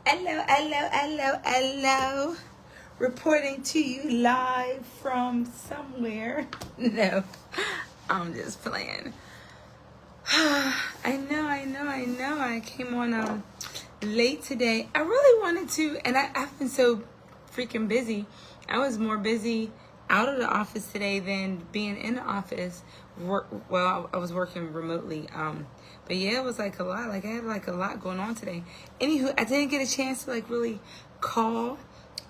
Hello, hello, hello, hello. Reporting to you live from somewhere. No, I'm just playing. I know. I came on late today. I really wanted to, and I've been so freaking busy. I was more busy out of the office today than being in the office. Well, I was working remotely. But yeah, it was like a lot. Like I had like a lot going on today. Anywho, I didn't get a chance to like really call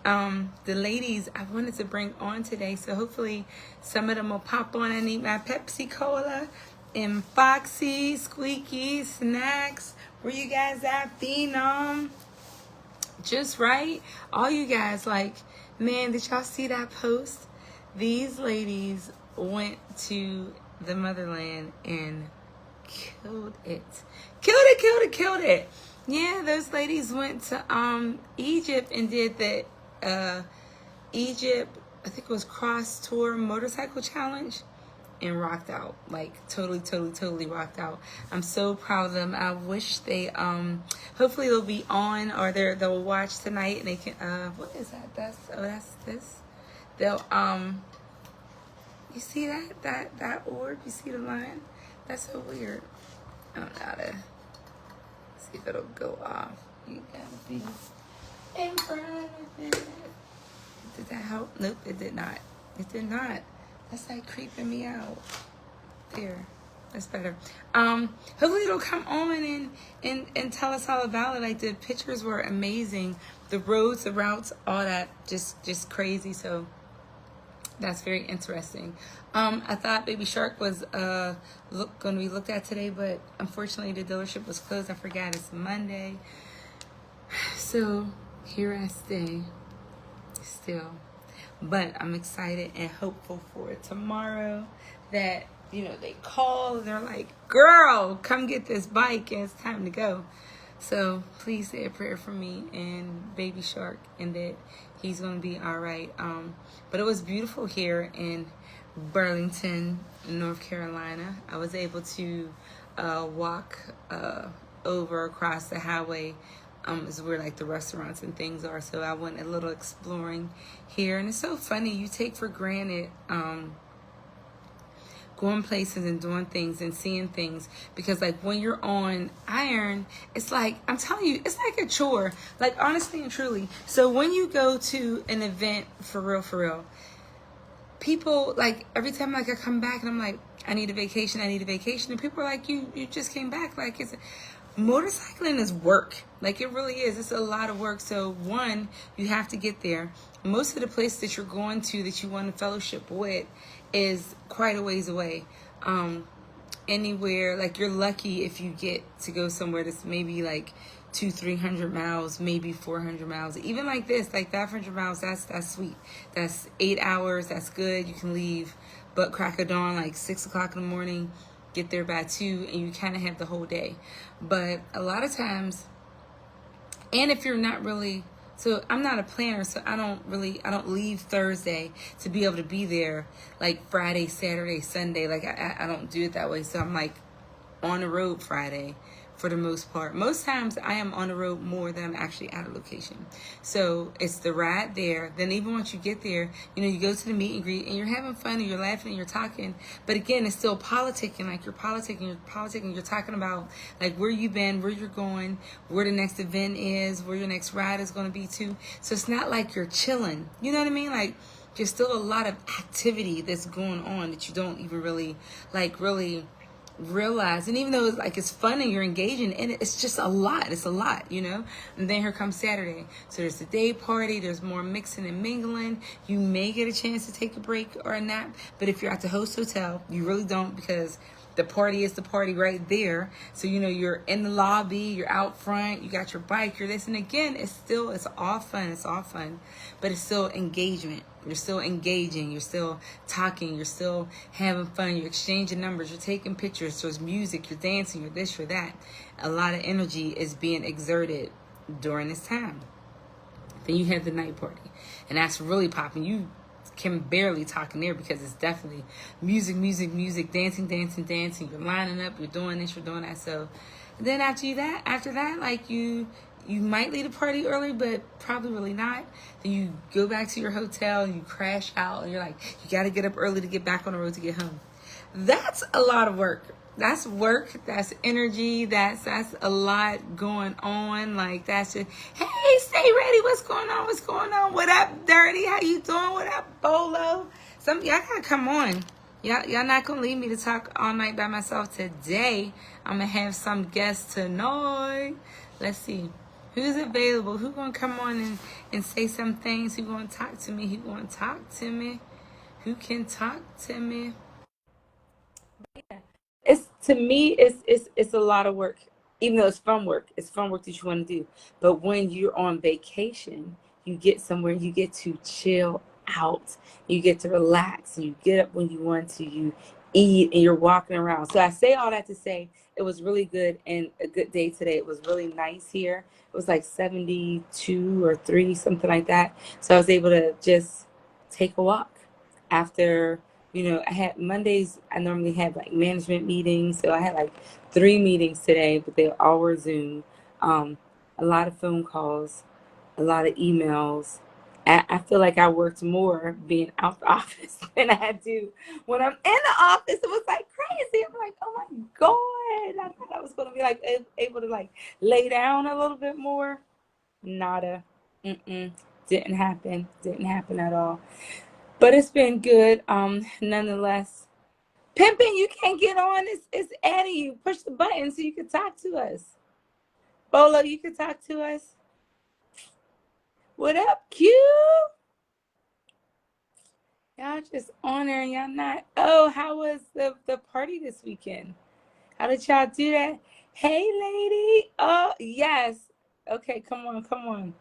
the ladies I wanted to bring on today. So hopefully some of them will pop on. I need my Pepsi Cola and Foxy, Squeaky, Snacks. Where you guys at? Phenom. Just right. All you guys, like, man, did y'all see that post? These ladies went to the motherland and killed it. Killed it. Yeah, those ladies went to Egypt and did the Egypt, I think it was cross tour motorcycle challenge, and rocked out. Like totally rocked out. I'm so proud of them. I wish they hopefully they'll be on, or they'll watch tonight and they can what is that? That's this. They'll you see that orb? You see the line? That's so weird. I don't know how to see if it'll go off. You gotta be in front of it. Did that help? Nope, it did not. It did not. That's like creeping me out. There. That's better. Hopefully it'll come on and tell us all about it. Like the pictures were amazing. The roads, the routes, all that, just crazy. So that's very interesting. I thought Baby Shark was going to be looked at today, but unfortunately the dealership was closed. I forgot it's Monday. So here I stay still. But I'm excited and hopeful for tomorrow that, they call and they're like, girl, come get this bike and it's time to go. So please say a prayer for me and Baby Shark and that he's going to be all right. But it was beautiful here in Burlington, North Carolina. I was able to walk over across the highway is where like the restaurants and things are. So I went a little exploring here. And it's so funny. You take for granted going places and doing things and seeing things, because like when you're on iron, it's like, I'm telling you, it's like a chore, like honestly and truly. So when you go to an event for real, people, like every time like I come back and I'm like, I need a vacation, and people are like, you just came back. Like, it's motorcycling is work. Like it really is. It's a lot of work. So one, you have to get there. Most of the places that you're going to that you want to fellowship with is quite a ways away. Anywhere, like you're lucky if you get to go somewhere that's maybe like 200-300 miles, maybe 400 miles. Even like this, like 500 miles, that's sweet. That's 8 hours. That's good. You can leave butt crack of dawn, like 6 o'clock in the morning, get there by 2, and you kind of have the whole day. But a lot of times, and if you're not really, so I'm not a planner, so I don't leave Thursday to be able to be there like Friday, Saturday, Sunday. Like I don't do it that way. So I'm like on the road Friday for the most part. Most times I am on the road more than I'm actually at a location. So it's the ride there. Then even once you get there, you go to the meet and greet and you're having fun and you're laughing and you're talking. But again, it's still politicking. Like you're politicking. You're talking about like where you've been, where you're going, where the next event is, where your next ride is going to be too. So it's not like you're chilling. You know what I mean? Like there's still a lot of activity that's going on that you don't even really realize. And even though it's fun and you're engaging in it, it's just a lot. And then here comes Saturday. So there's the day party, there's more mixing and mingling. You may get a chance to take a break or a nap, but if you're at the host hotel, you really don't, because the party is the party right there. So you're in the lobby, you're out front, you got your bike, you're this, and again, it's all fun, but it's still engagement. You're still engaging, you're still talking, you're still having fun, you're exchanging numbers, you're taking pictures, there's music, you're dancing, you're this, you're that. A lot of energy is being exerted during this time. Then you have the night party, and that's really popping. You can barely talk in there because it's definitely music, dancing. You're lining up, you're doing this, you're doing that. So then after that, like you you might leave the party early, but probably really not. Then you go back to your hotel and you crash out, and you're like, you got to get up early to get back on the road to get home. That's a lot of work. That's work. That's energy. That's a lot going on. Like that's just, hey, stay ready. What's going on? What's going on? What up, Dirty? How you doing? What up, Bolo? Y'all gotta come on. Y'all not gonna leave me to talk all night by myself today. I'm gonna have some guests tonight. Let's see. Who's available? Who gonna come on and say some things? Who gonna talk to me? Who gonna talk to me? Who can talk to me? It's to me, it's a lot of work. Even though it's fun work, it's fun work that you want to do. But when you're on vacation, you get somewhere, you get to chill out, you get to relax, and you get up when you want to, you eat, and you're walking around. So I say all that to say it was really good and a good day today. It was really nice here. It was like 72 or 3, something like that. So I was able to just take a walk after. I had Mondays, I normally have like management meetings. So I had like 3 meetings today, but they all were Zoom. A lot of phone calls, a lot of emails. I feel like I worked more being out the office than I do when I'm in the office. It was like crazy. I'm like, oh my God. I thought I was going to be like able to like lay down a little bit more. Nada. Didn't happen. Didn't happen at all. But it's been good, nonetheless. Pimpin', you can't get on. It's adding you. Push the button so you can talk to us. Bolo, you can talk to us. What up, Q? Y'all just on there and y'all not. Oh, how was the party this weekend? How did y'all do that? Hey, lady. Oh, yes. Okay, come on.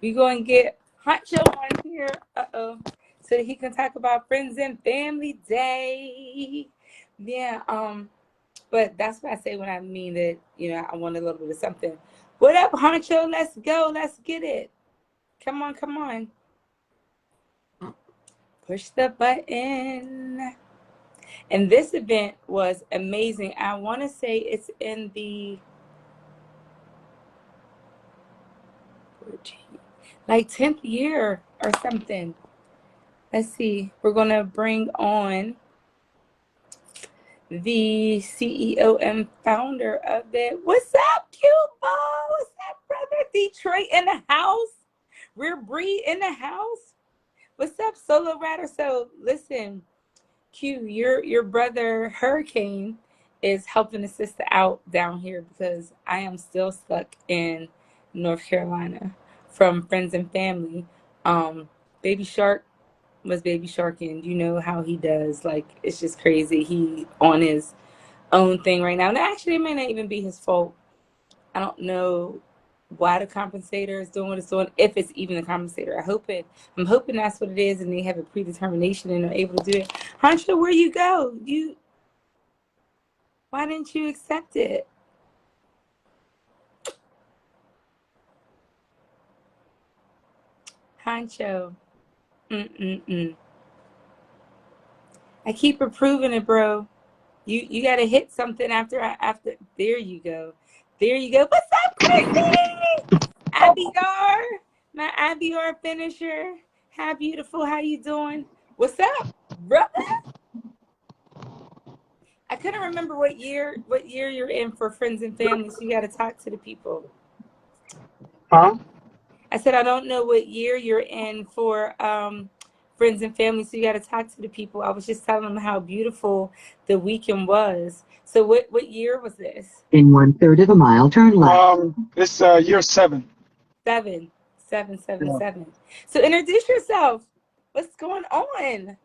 We going to get Huncho on here. Uh-oh. So that he can talk about Friends and Family Day. Yeah, but that's what I say when I mean that, I want a little bit of something. What up, Honcho? Let's go. Let's get it. Come on. Push the button. And this event was amazing. I want to say it's in the 10th year or something. Let's see. We're going to bring on the CEO and founder of it. What's up, Q Ball? What's up, brother? Detroit in the house. We're Bree in the house. What's up, Solo Rider? So listen, Q, your brother Hurricane is helping a sister out down here because I am still stuck in North Carolina from Friends and Family. Baby Shark was Baby Shark, and you know how he does. Like, it's just crazy. He on his own thing right now. And actually, it may not even be his fault. I don't know why the compensator is doing what it's doing, if it's even the compensator. I'm hoping that's what it is, and they have a predetermination and are able to do it. Hancho, where you go? Why didn't you accept it? Hancho. I keep approving it, bro. You got to hit something after. There you go. What's up, Chrissy? Abigail, my Abigail finisher. How beautiful. How you doing? What's up, brother? I couldn't remember what year you're in for Friends and Family, so you got to talk to the people. Huh? I said I don't know what year you're in for Friends and Family, so you got to talk to the people. I was just telling them how beautiful the weekend was. So what year was this? In 1/3 of a mile, turn left. It's year 7. 7. Yeah. So introduce yourself. What's going on?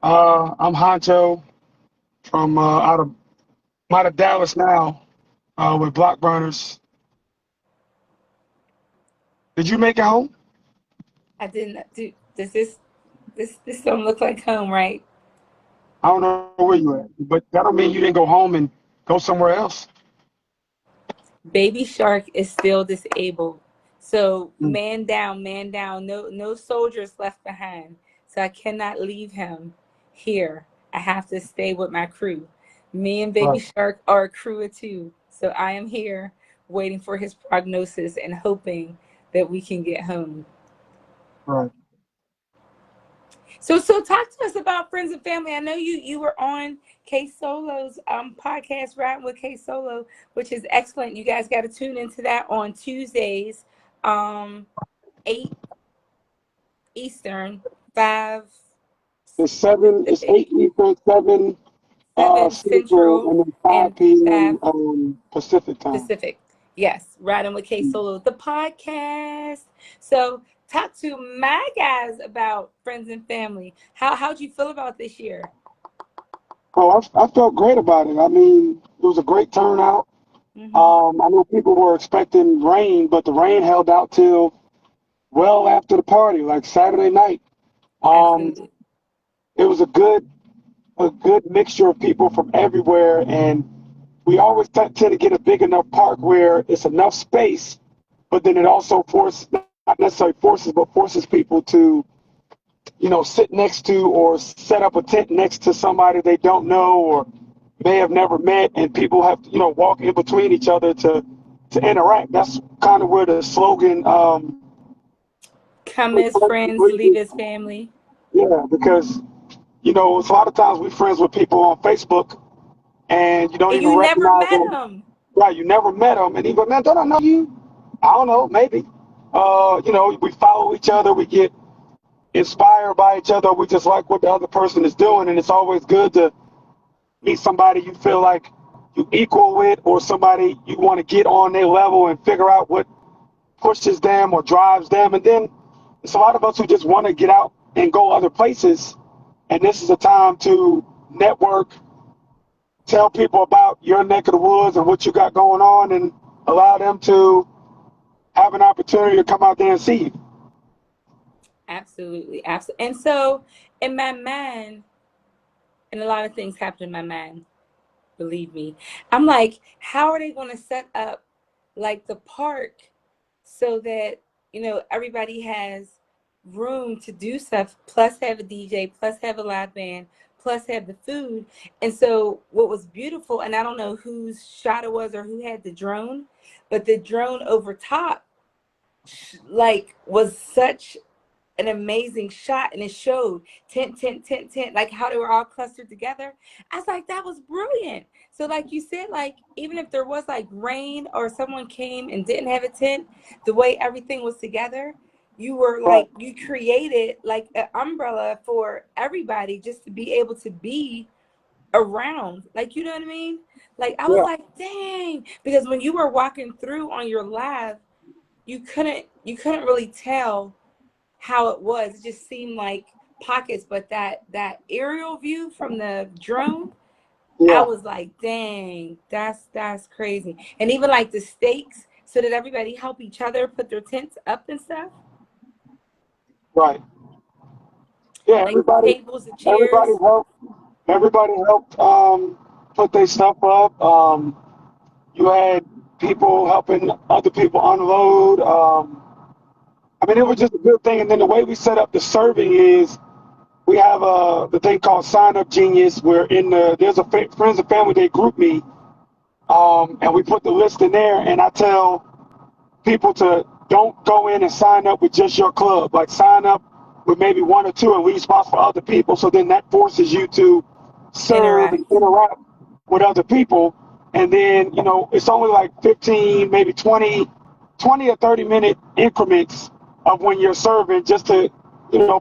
I'm Honcho from I'm out of Dallas now with Block Burners. Did you make it home? I didn't do. Does this don't look like home, right? I don't know where you at, but that don't mean you didn't go home and go somewhere else. Baby Shark is still disabled. So Mm. man down. No soldiers left behind. So I cannot leave him here. I have to stay with my crew. Me and Baby Right. Shark are a crew of 2. So I am here waiting for his prognosis and hoping that we can get home. Right. So talk to us about friends and family. I know you were on K Solo's podcast, Riding with K Solo, which is excellent. You guys got to tune into that on Tuesdays, 8 Eastern, 5 It's 7. It's Pacific, 8 Eastern, 7 7 Central, Central, and then 5 and 5 p.m. Pacific time. Pacific. Yes, Riding with K Solo, the podcast. So talk to my guys about friends and family. How'd you feel about this year? Oh, I felt great about it. I mean, it was a great turnout. I know people were expecting rain, but the rain held out till well after the party, like Saturday night. Absolutely. It was a good mixture of people from everywhere, and we always tend to get a big enough park where it's enough space, but then it also not necessarily forces, but forces people to, sit next to or set up a tent next to somebody they don't know or may have never met, and people have to, walk in between each other to interact. That's kind of where the slogan come as friends, leave as family. Yeah, because it's a lot of times we're friends with people on Facebook and you don't And even you never recognize met them. them. Right, you never met them, and you go, man, don't I know you? I don't know, maybe. We follow each other, we get inspired by each other, we just like what the other person is doing, and it's always good to meet somebody you feel like you equal with, or somebody you want to get on their level and figure out what pushes them or drives them. And then it's a lot of us who just want to get out and go other places, and this is a time to network, tell people about your neck of the woods and what you got going on, and allow them to have an opportunity to come out there and see you. Absolutely. Absolutely. And so in my mind, and a lot of things happen in my mind, believe me. I'm like, how are they going to set up like the park so that, everybody has room to do stuff, plus have a DJ, plus have a live band, plus have the food. And so what was beautiful, and I don't know whose shot it was or who had the drone, but the drone over top, like, was such an amazing shot, and it showed tent, like how they were all clustered together. I was like, that was brilliant. So like you said, like even if there was like rain or someone came and didn't have a tent, the way everything was together, you were But like, you created like an umbrella for everybody just to be able to be around, like, you know what I mean? Like I was yeah, like, dang, because when you were walking through on your live, you couldn't really tell how it was. It just seemed like pockets, but that aerial view from the drone, I yeah, was like, dang, that's crazy. And even like the stakes, so that everybody help each other put their tents up and stuff, right. Yeah, like tables and everybody chairs. helped. Everybody helped put their stuff up. You had people helping other people unload. I mean, it was just a good thing. And then the way we set up the serving is we have the thing called Sign Up Genius, where there's a friends and family day group me, and we put the list in there, and I tell people to don't go in and sign up with just your club. Like sign up with maybe one or two and leave spots for other people. So then that forces you to serve and Interact. interact with other people. And then, it's only like 15, maybe 20 or 30-minute increments of when you're serving, just to,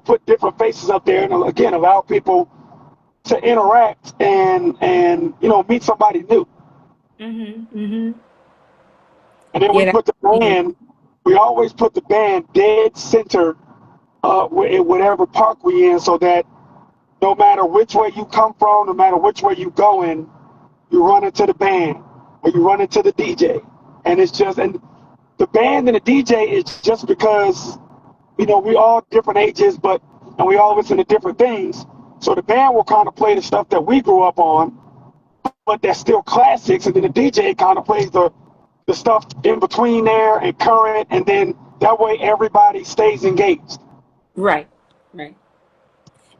put different faces up there and again, allow people to interact and meet somebody new. Mm-hmm. And then we Yeah, put the that's band, we always put the band dead center in whatever park we in, so that no matter which way you come from, no matter which way you going, you run into the band or you run into the DJ. And the band and the DJ is just because, we all different ages, and we all listen to different things. So the band will kind of play the stuff that we grew up on, but that's still classics. And then the DJ kind of plays the stuff in between there and current. And then that way everybody stays engaged. right. Right.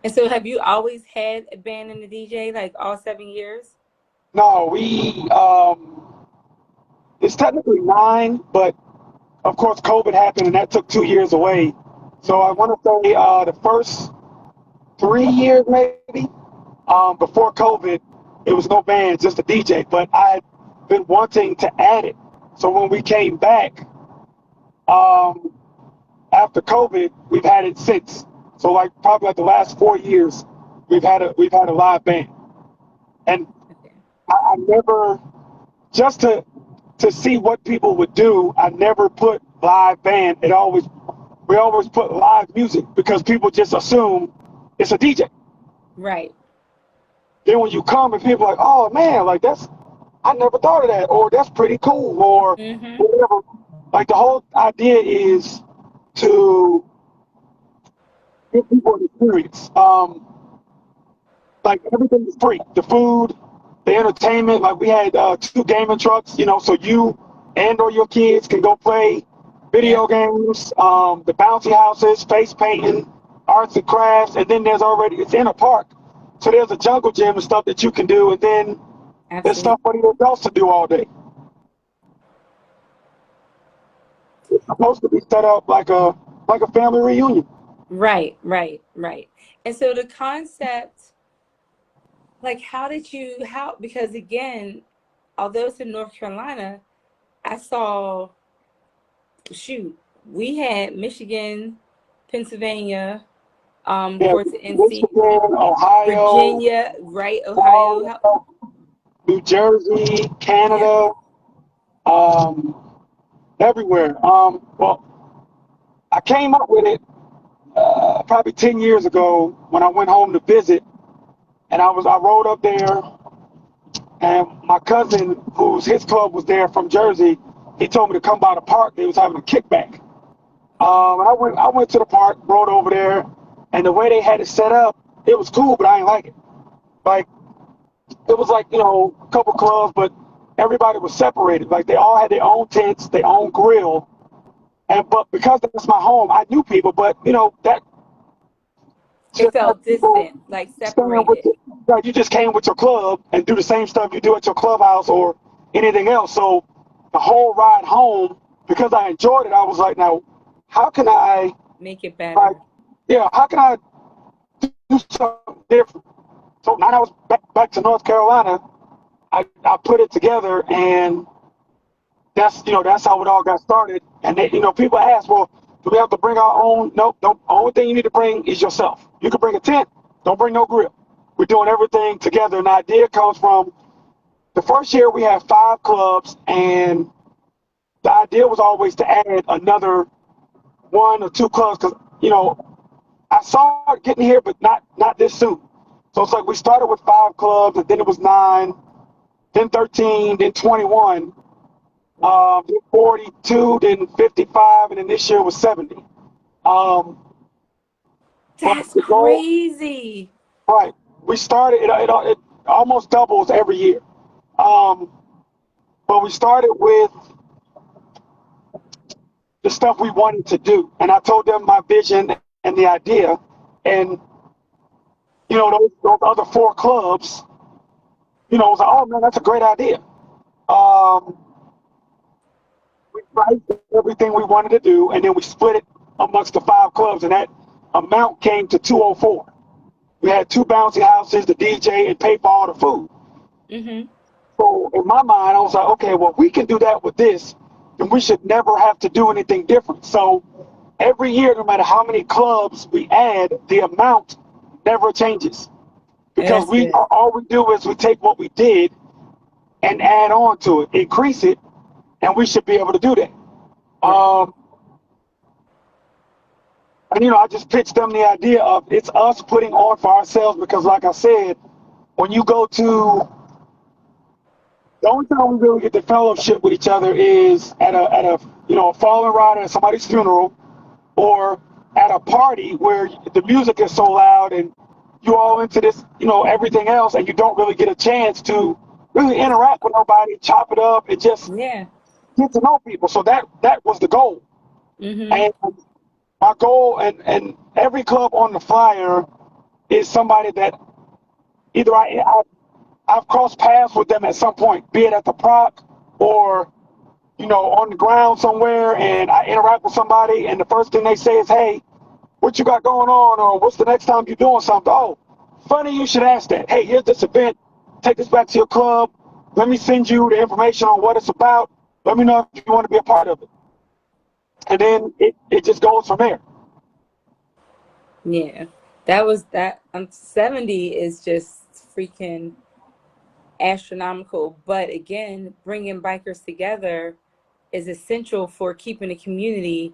And so have you always had a band and a DJ like all 7 years? No, it's technically 9, but of course COVID happened and that took 2 years away. So I want to say the first 3 years maybe before COVID, it was no band, just a DJ. But I had been wanting to add it. So when we came back after COVID, we've had it since. So like probably like the last 4 years, we've had a live band. And Okay. I never, just to see what people would do, I never put live band. We always put live music because people just assume it's a DJ. Right. Then when you come and people are like, oh man, like I never thought of that, or that's pretty cool, or Mm-hmm. whatever. Like the whole idea is to give people an experience. Like everything is free. The food, the entertainment. Like we had 2 gaming trucks, so you and or your kids can go play video games. The bouncy houses, face painting, arts and crafts, and then it's in a park, so there's a jungle gym and stuff that you can do, and then there's Absolutely. stuff for the adults to do all day. It's supposed to be set up like a family reunion. Right. And so the concept, like, because again, although it's in North Carolina, I saw, we had Michigan, Pennsylvania, Yeah, towards the NC, Michigan, Ohio, Virginia, right? Ohio. New Jersey, Yep. Canada, everywhere. Well, I came up with it probably 10 years ago when I went home to visit, and I rode up there, and my cousin, his club was there from Jersey, he told me to come by the park. They was having a kickback. And I went to the park, rode over there, and the way they had it set up, it was cool, but I didn't like it. Like, it was like, a couple clubs, but everybody was separated. Like, they all had their own tents, their own grill. But because that's my home, I knew people, but, that It just felt had people distant, like staying with separated. like you just came with your club and do the same stuff you do at your clubhouse or anything else. So the whole ride home, because I enjoyed it, I was like, now, how can I, Make it like, better. how can I do something different? So now I was back to North Carolina. I put it together, and that's how it all got started. And they, people ask, well, do we have to bring our own? Nope. The only thing you need to bring is yourself. You can bring a tent. Don't bring no grill. We're doing everything together. And the idea comes from the first year we had 5 clubs, and the idea was always to add another 1 or 2 clubs because I saw it getting here, but not this soon. So it's like we started with 5 clubs, and then it was 9, then 13, then 21. 42, then 55, and then this year was 70. But That's the goal, crazy. right? We started it almost doubles every year. But we started with the stuff we wanted to do, and I told them my vision and the idea, and those other 4 clubs, was like, oh man, that's a great idea. We priced everything we wanted to do, and then we split it amongst the 5 clubs, and that amount came to 204. We had 2 bouncy houses, the DJ, and pay for all the food. Mm-hmm. So in my mind, I was like, okay, well, if we can do that with this, then we should never have to do anything different. So every year, no matter how many clubs we add, the amount never changes. Because That's good. all we do is we take what we did and add on to it, increase it, and we should be able to do that. Right. And I just pitched them the idea of it's us putting on for ourselves because, like I said, when you go to the only time we really get the fellowship with each other is at a a fallen rider at somebody's funeral, or at a party where the music is so loud and you all into this everything else, and you don't really get a chance to really interact with nobody, chop it up, and just Yeah. get to know people. So that was the goal. Mm-hmm. And my goal, and every club on the flyer is somebody that either I've crossed paths with them at some point, be it at the Proc or on the ground somewhere and I interact with somebody and the first thing they say is, hey, what you got going on? Or what's the next time you're doing something? Oh, funny you should ask that. Hey, here's this event. Take this back to your club. Let me send you the information on what it's about. Let me know if you want to be a part of it. And then it just goes from there. Yeah, that was that. 70 is just freaking astronomical. But again, bringing bikers together is essential for keeping the community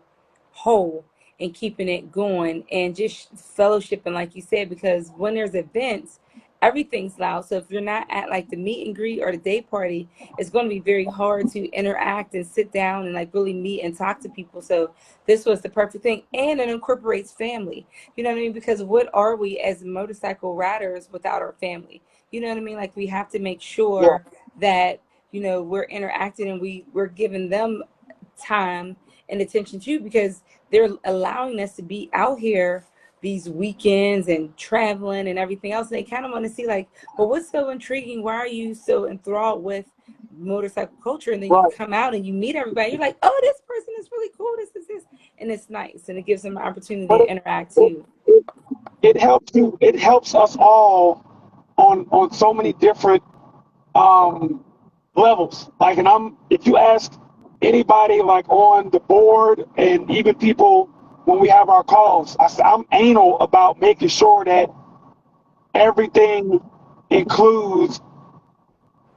whole and keeping it going and just fellowshipping, like you said, because when there's events, everything's loud. So if you're not at like the meet and greet or the day party, it's going to be very hard to interact and sit down and like really meet and talk to people. So this was the perfect thing. And it incorporates family. You know what I mean? Because what are we as motorcycle riders without our family? You know what I mean? Like we have to make Yeah. sure that, we're interacting and we're giving them time and attention too, because they're allowing us to be out here these weekends and traveling and everything else. And they kind of want to see like, well, what's so intriguing? Why are you so enthralled with motorcycle culture? And then you Right. come out and you meet everybody. You're like, oh, this person is really cool. This. And it's nice. And it gives them an opportunity But to interact it, too. it, it helps you. It helps us all on so many different um, levels. Like, and if you ask anybody like on the board and even people when we have our calls, I'm anal about making sure that everything includes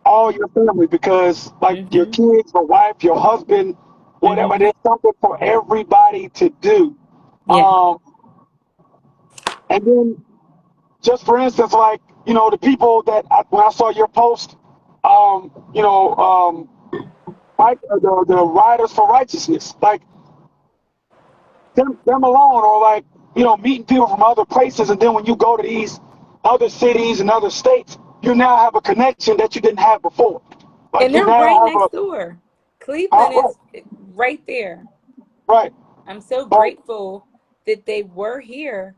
all your family because like your Mm-hmm. kids, your wife, your husband, whatever, Mm-hmm. there's something for everybody to do. Yeah. Um, and then just for instance, like, the people that when I saw your post, um, you know, um, the riders for righteousness, like them alone, or like, meeting people from other places. And then when you go to these other cities and other states, you now have a connection that you didn't have before. Like And you they're now right have next door. Cleveland right, is right there. right, I'm so right, grateful that they were here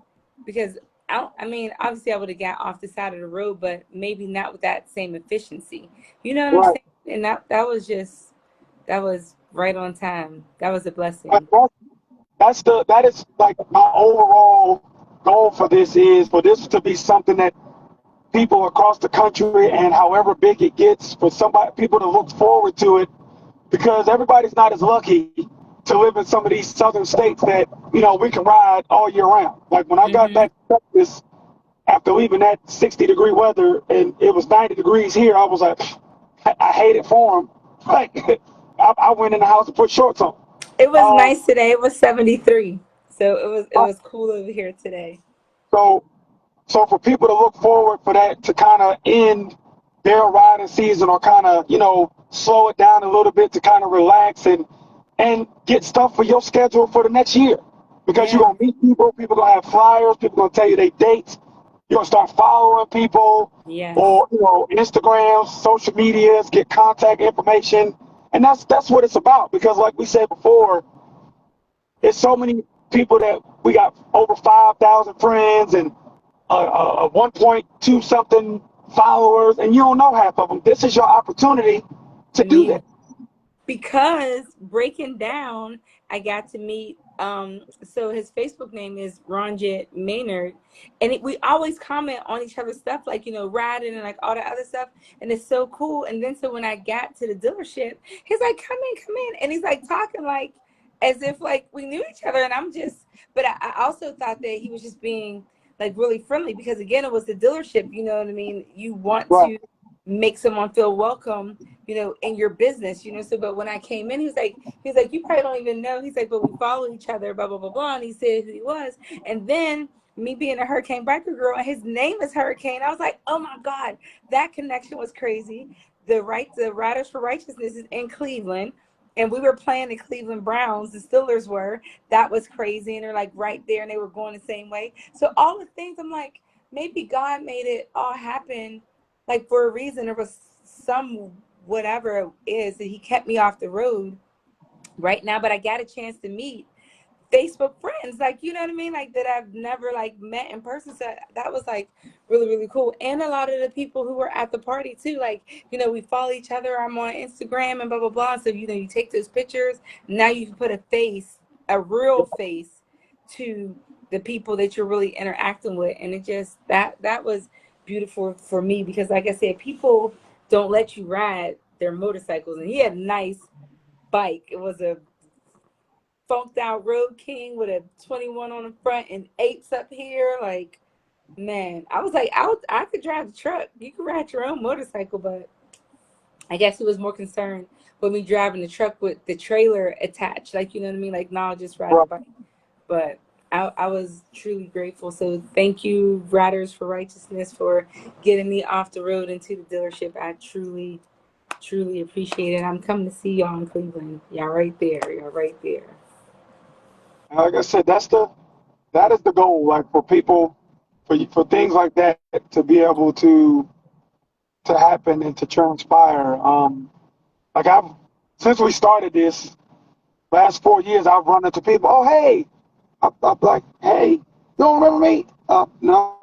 because I mean, obviously I would have got off the side of the road, but maybe not with that same efficiency. You know what I'm right. saying? And that was right on time. That was a But blessing. that is like my overall goal for this is for this to be something that people across the country and however big it gets for people to look forward to it because everybody's not as lucky to live in some of these southern states that we can ride all year round. Like when I got Hmm. back to Texas after leaving that 60-degree weather and it was 90 degrees here, I was like, I hate it for them. Like I went in the house and put shorts on. It was Um, nice today. It was 73. So it was cool over here today. so So for people to look forward for that to kind of end their riding season or kind of, slow it down a little bit to kind of relax and get stuff for your schedule for the next year. Because you're Yeah. gonna meet people gonna have flyers, people gonna tell you their dates, you're gonna start following people Yes. or Instagram, social medias, get contact information. And that's what it's about because like we said before, there's so many people that we got over 5,000 friends and 1.2 something followers, and you don't know half of them. This is your opportunity to To do meet that. 'em. Because breaking down, I got to meet so his Facebook name is Ronjet Maynard, and we always comment on each other's stuff like riding and like all the other stuff, and it's so cool. And then so when I got to the dealership, he's like, come in, and he's like talking like as if like we knew each other. And I'm just, but I also thought that he was just being like really friendly because again it was the dealership. You know what I mean? You want Right, to make someone feel welcome, in your business, So, but when I came in, he's like, you probably don't even know. He's like, but we follow each other, blah, blah, blah, blah. And he said who he was. And then me being a Hurricane biker girl, and his name is Hurricane. I was like, oh my God, that connection was crazy. The Riders for Righteousness is in Cleveland. And we were playing the Cleveland Browns, the Steelers were. That was crazy. And they're like right there and they were going the same way. So all the things I'm like, maybe God made it all happen like for a reason. There was some whatever it is that he kept me off the road right now, but I got a chance to meet Facebook friends, like, you know what I mean, like that I've never like met in person. So that was like really really cool. And a lot of the people who were at the party too, like, you know, we follow each other. I'm on Instagram and blah blah blah. So, you know, you take those pictures. Now you can put a face, a real face, to the people that you're really interacting with, and it just that was beautiful for me because, like I said, people don't let you ride their motorcycles, and he had a nice bike. It was a funked out Road King with a 21 on the front and apes up here. Like, man, I was like, I could drive the truck. You could ride your own motorcycle, but I guess he was more concerned with me driving the truck with the trailer attached. Like, you know what I mean? Like, no, I'll just ride the Right. bike. But I was truly grateful. So thank you, Riders for Righteousness, for getting me off the road into the dealership. I truly, truly appreciate it. I'm coming to see y'all in Cleveland. Y'all right there. Y'all right there. Like I said, that is the goal. Like for people, for things like that to be able to happen and to transpire. Like since we started this last 4 years, I've run into people. Oh, hey, I'm like, hey, you don't remember me? No.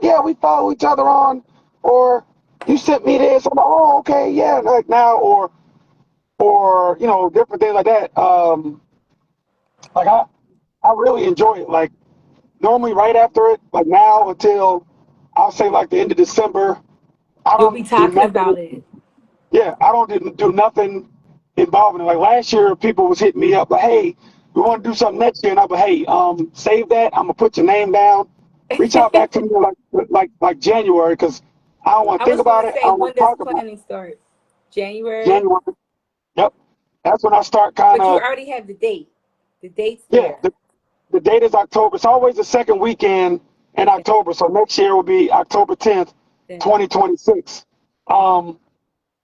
Yeah, we follow each other on, or you sent me this. I'm like, oh, okay, yeah, like now, or you know, different things like that. Like I really enjoy it. Like normally, right after it, like now until I'll say like the end of December, I You'll be don't do talking nothing. about it. Yeah, I don't do nothing involving it. Like last year, people was hitting me up like, "Hey, we want to do something next year," and I'm like, "Hey, save that. I'm gonna put your name down. Reach out back to me like January, because I don't want I to think was going about to it. I say, don't when want to does talk about planning start? January? January. Yep, that's when I start kind But you of. already have the date. The date's Yeah, there. the date is October. It's always the second weekend in Okay. October. So next year will be October 10th, Then. 2026. Um,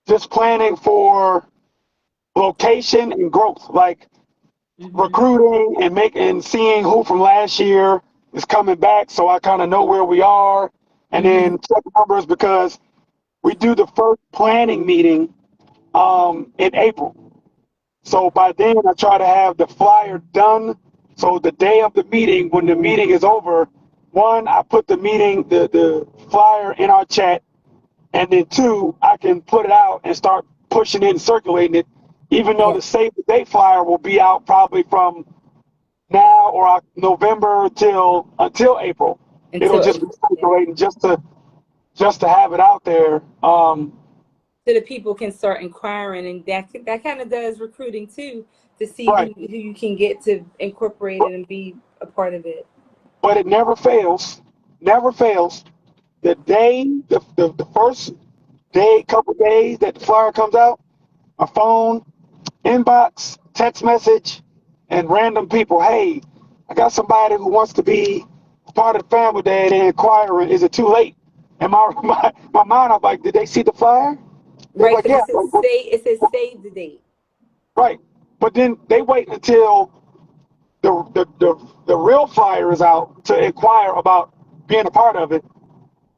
just planning for location and growth. Like Mm-hmm. recruiting and seeing who from last year is coming back, so I kind of know where we are, and Mm-hmm. then check numbers because we do the first planning meeting in April. So by then I try to have the flyer done. So the day of the meeting, when the meeting is over, one, I put the flyer in our chat, and then two, I can put it out and start pushing it and circulating it, even though Yeah. the save the date flyer will be out probably from now or November until April. It'll Until just be April. Yeah. circulating just to have it out there. So the people can start inquiring, and that kind of does recruiting too, to see Right. who you can get to incorporate it and be a part of it. But it never fails. Never fails. The day, the first day, couple days that the flyer comes out, a phone, inbox, text message, and random people. Hey, I got somebody who wants to be part of the family day. And they're inquiring, is it too late? And my mind, I'm like, did they see the flyer? They're Right, like, because yeah. it says it says save the date. Right. But then they wait until the real flyer is out to inquire about being a part of it.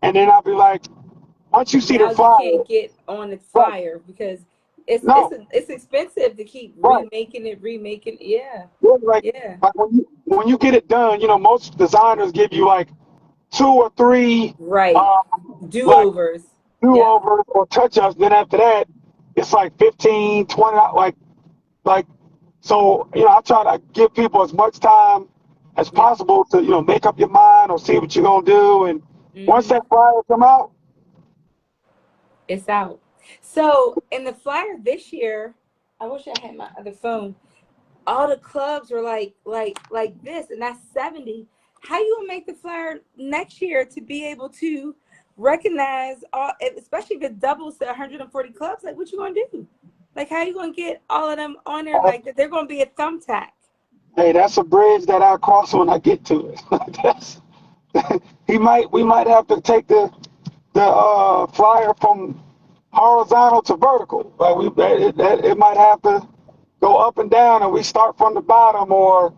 And then I'll be like, once you see the Now you flyer, can't get on the right. flyer because it's No, it's expensive to keep right. remaking. Yeah, Yeah, like, yeah. like when you get it done, most designers give you like 2 or 3 Right. Do like overs. do Yep. overs or touch ups. Then after that, it's like 15, 20, like so, I try to give people as much time as Yep. possible to, make up your mind or see what you're gonna do. And once Hmm. that flyer come out, It's out. So in the flyer this year, I wish I had my other phone. All the clubs were like this, and that's 70. How you gonna make the flyer next year to be able to recognize all, especially if it doubles to 140 clubs? Like, what you gonna do? Like, how you gonna get all of them on there? Like, they're gonna be a thumbtack. hey, that's a bridge that I'll cross when I get to it. that's, we might have to take the flyer from horizontal to vertical. Like it might have to go up and down, and we start from the bottom, or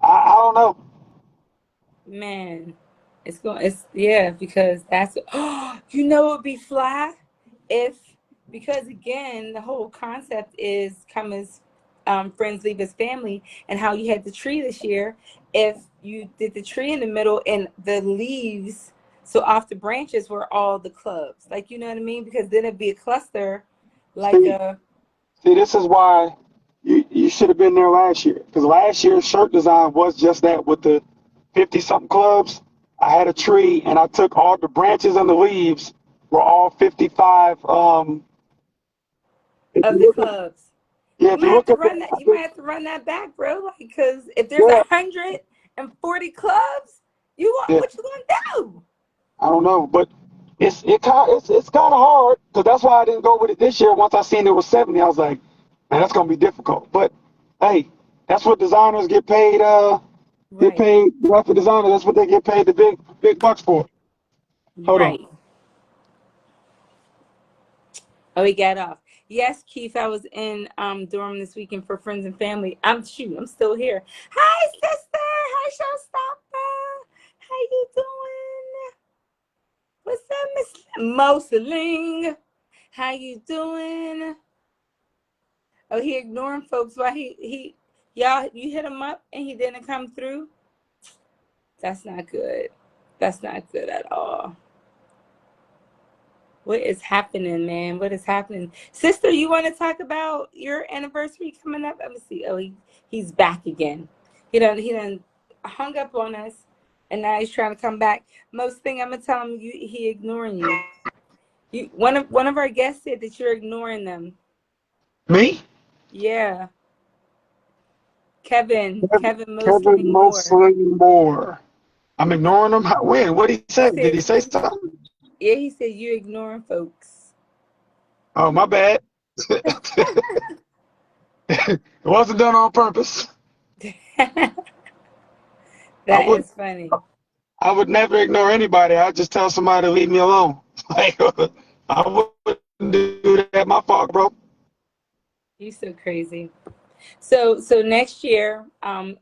I don't know. Man, it's yeah, because that's you know it would be fly if, because again the whole concept is come as Friends Leave His Family, and how you had the tree this year. If you did the tree in the middle and the leaves, so off the branches were all the clubs, like, you know what I mean? Because then it'd be a cluster, like See, a see, this is why you should have been there last year. Because last year's shirt design was just that with the 50 something clubs. I had a tree and I took all the branches and the leaves were all 55. If of you the look at, clubs. yeah, You if might you have look to at the, run that. I You might think, have to run that back, bro. Like, because if there's yeah, 140 clubs, you want yeah, what you gonna do? I don't know, but it's kind of hard because that's why I didn't go with it this year. Once I seen it was 70, I was like, man, that's gonna be difficult. But hey, that's what designers get paid. Get Right, paid graphic designers. That's what they get paid the big bucks for. Hold on. right. Oh, he got off. Yes, Keith, I was in Durham this weekend for friends and family. I'm still here. Hi, sister. Hi, Showstopper. How you doing? What's up, Miss Moseling? How you doing? Oh, he ignoring folks. Why he y'all, you hit him up and he didn't come through? That's not good. That's not good at all. What is happening, man? What is happening? Sister, you want to talk about your anniversary coming up? Let me see. Oh, he's back again. He done hung up on us, and now he's trying to come back. Most thing I'm gonna tell him, he ignoring you. One of our guests said that you're ignoring them. Me? Yeah. Kevin Kevin Mosling Moore. Mosley Moore. I'm ignoring him. When? What did he He say? Did said, he say something? yeah, he said you ignoring folks. Oh, my bad. It wasn't done on purpose. I That would is funny. I would never ignore anybody. I'd just tell somebody to leave me alone. Like I wouldn't do that. My fault, bro. You so crazy. So next year,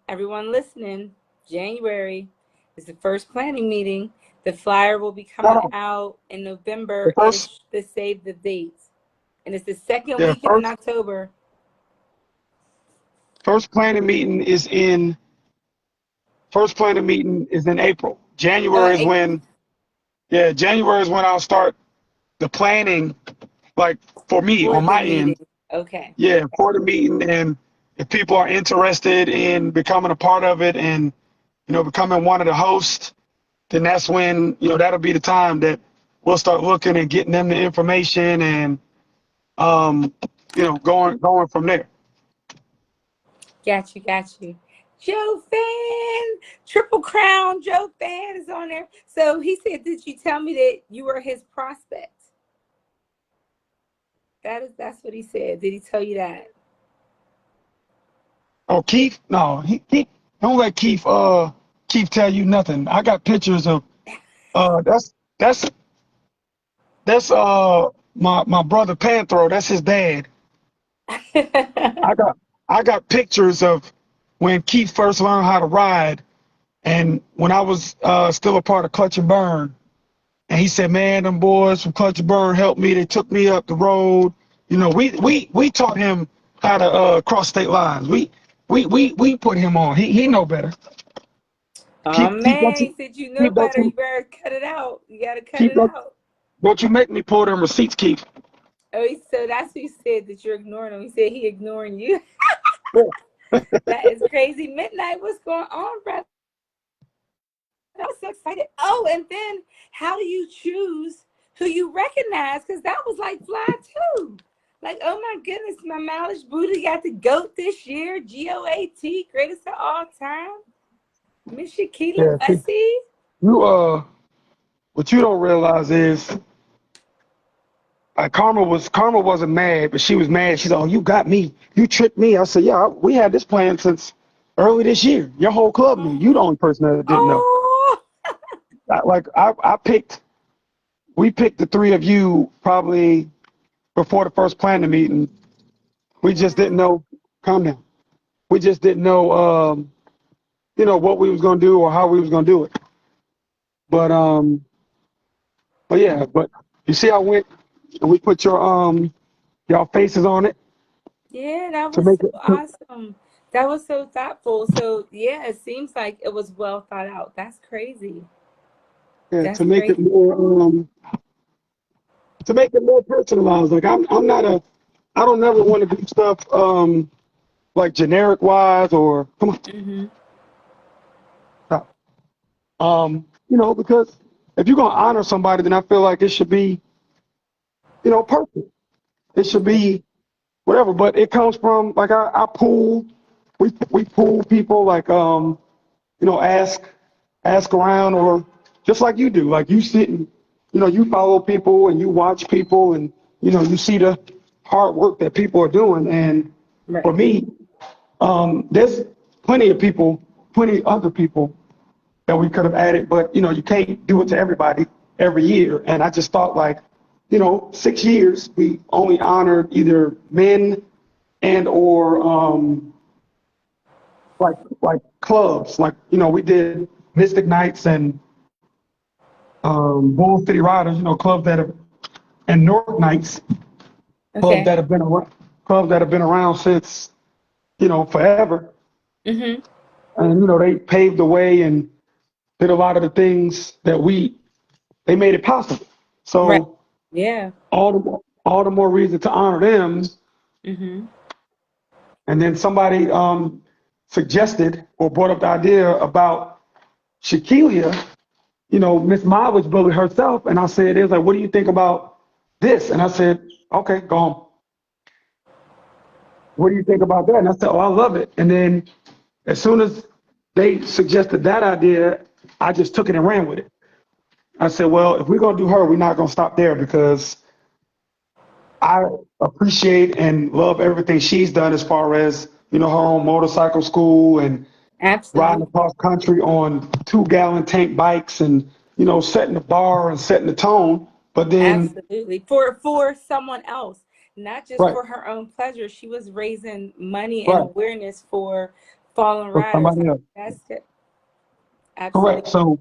everyone listening, January is the first planning meeting. The flyer will be No, coming no. out in The first, November-ish to save the dates. And it's the second yeah, weekend in October. first planning meeting is in first planning meeting is in April. Oh, in January is April when, yeah, January is when I'll start the planning, like for me for on the my meeting. end. Okay. Yeah, for the meeting, and if people are interested in becoming a part of it and becoming one of the hosts, then that's when that'll be the time that we'll start looking and getting them the information and going from there. Got you. Joe Fan, Triple Crown, Joe Fan is on there. So he said, did you tell me that you were his prospect? That's what he said. Did he tell you that? Oh, Keith? No, he don't let Keith tell you nothing. I got pictures of that's my brother Panthro. That's his dad. I got I got pictures of when Keith first learned how to ride, and when I was still a part of Clutch and Burn. And he said, "Man, them boys from Clutch and Burn helped me. They took me up the road. We taught him how to cross state lines. We put him on. He know better. Oh Keep don't man, you he said you know keep don't better. You you better cut it out. You gotta cut keep it out. don't you make me pull them receipts, Keith." Oh, so that's what he said, that you're ignoring him. He said he ignoring you. Yeah. That is crazy. Midnight, what's going on, brother? I was so excited. Oh, and then how do you choose who you recognize? Because that was like fly too. Like, oh my goodness, my mileage booty got the GOAT this year. GOAT, greatest of all time. Miss Shaquila Yeah. See, Bussy. you what you don't realize is Karma wasn't mad, but she was mad. She's like, "Oh, you got me. You tricked me." I said, "Yeah, we had this plan since early this year. Your whole club knew. You the only person that didn't know." Oh, We picked the three of you probably before the first planning meeting. We just didn't wow. know. Calm down. We just didn't know, what we was gonna do or how we was gonna do it. But yeah. But you see, I went and we put your y'all faces on it. Yeah, that to was make so it. awesome. That was so thoughtful. So yeah, it seems like it was well thought out. That's crazy. Yeah, That's crazy. to make it more personalized. Like I'm not a I don't never want to do stuff like generic wise or come on Mm-hmm. stop. Because if you're gonna honor somebody, then I feel like it should be, perfect. It should be whatever. But it comes from like I pool, we pool people like ask around or just like you do. Like you sit and you follow people and you watch people and you see the hard work that people are doing. And for Right. me, there's plenty other people that we could have added, but you can't do it to everybody every year. And I just thought like, 6 years we only honored either men and or like clubs. Like, we did Mystic Knights and Bull City Riders, clubs that have and North Knights, clubs Okay. that have been around since, forever. Mm-hmm. And they paved the way and did a lot of the things that they made it possible. Right. So Yeah. all the more reason to honor them. Mm-hmm. And then somebody suggested or brought up the idea about Shaquilia, Miss Mileage Bully herself. And I said, it was like, what do you think about this? And I said, okay, go on. What do you think about that? And I said, oh, I love it. And then as soon as they suggested that idea, I just took it and ran with it. I said, well, if we're going to do her, we're not going to stop there because I appreciate and love everything she's done as far as, her own motorcycle school and riding Absolutely. across country on 2-gallon tank bikes and, setting the bar and setting the tone. But then, Absolutely. For someone else, not just right, for her own pleasure. She was raising money and right, awareness for fallen for riders. somebody else. That's it. Absolutely. Correct. So,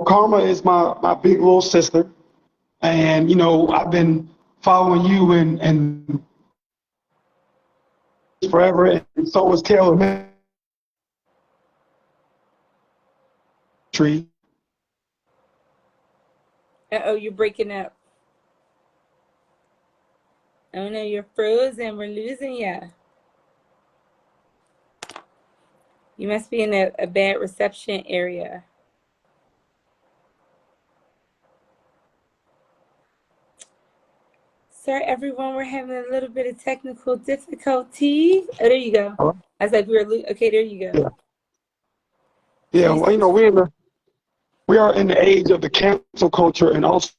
Karma is my big little sister. And, I've been following you and forever. And so was Taylor Tree. Uh-oh, you're breaking up. Oh no, you're frozen. We're losing you. You must be in a bad reception area. Sorry, everyone, we're having a little bit of technical difficulty. Oh, there you go. I was like, okay, there you go. Yeah. Yeah. She's Well, we are in the age of the cancel culture and also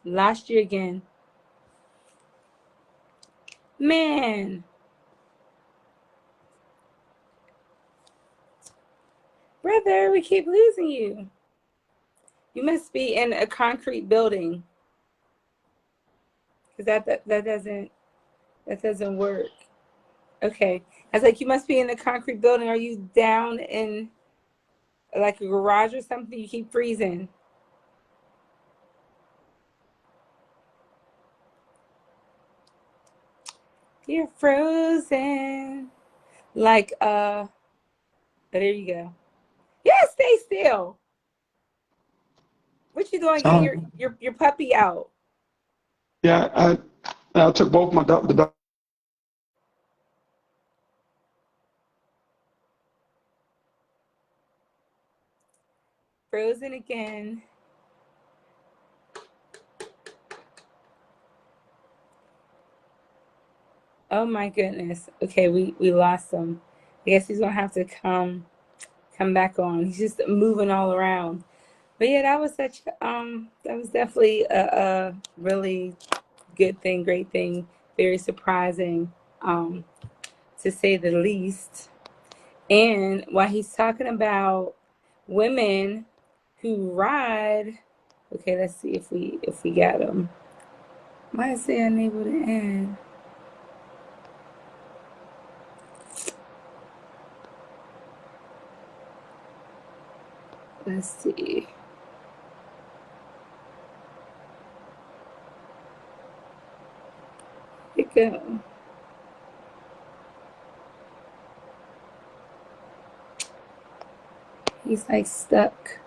lost you again. Man, brother, we keep losing you. You must be in a concrete building because that doesn't work. Okay, I was like, you must be in a concrete building. Are you down in like a garage or something? You keep freezing. You're frozen. Like there you go. Yeah, stay still. What you doing? Getting your puppy out. yeah, I took both my the Frozen again. Oh my goodness. Okay, we lost him. I guess he's gonna have to come back on. He's just moving all around. But yeah, that was definitely a really good thing, great thing, very surprising, to say the least. And while he's talking about women who ride, okay, let's see if we got him. Why is it unable to end? Let's see. Here you go. He's like stuck.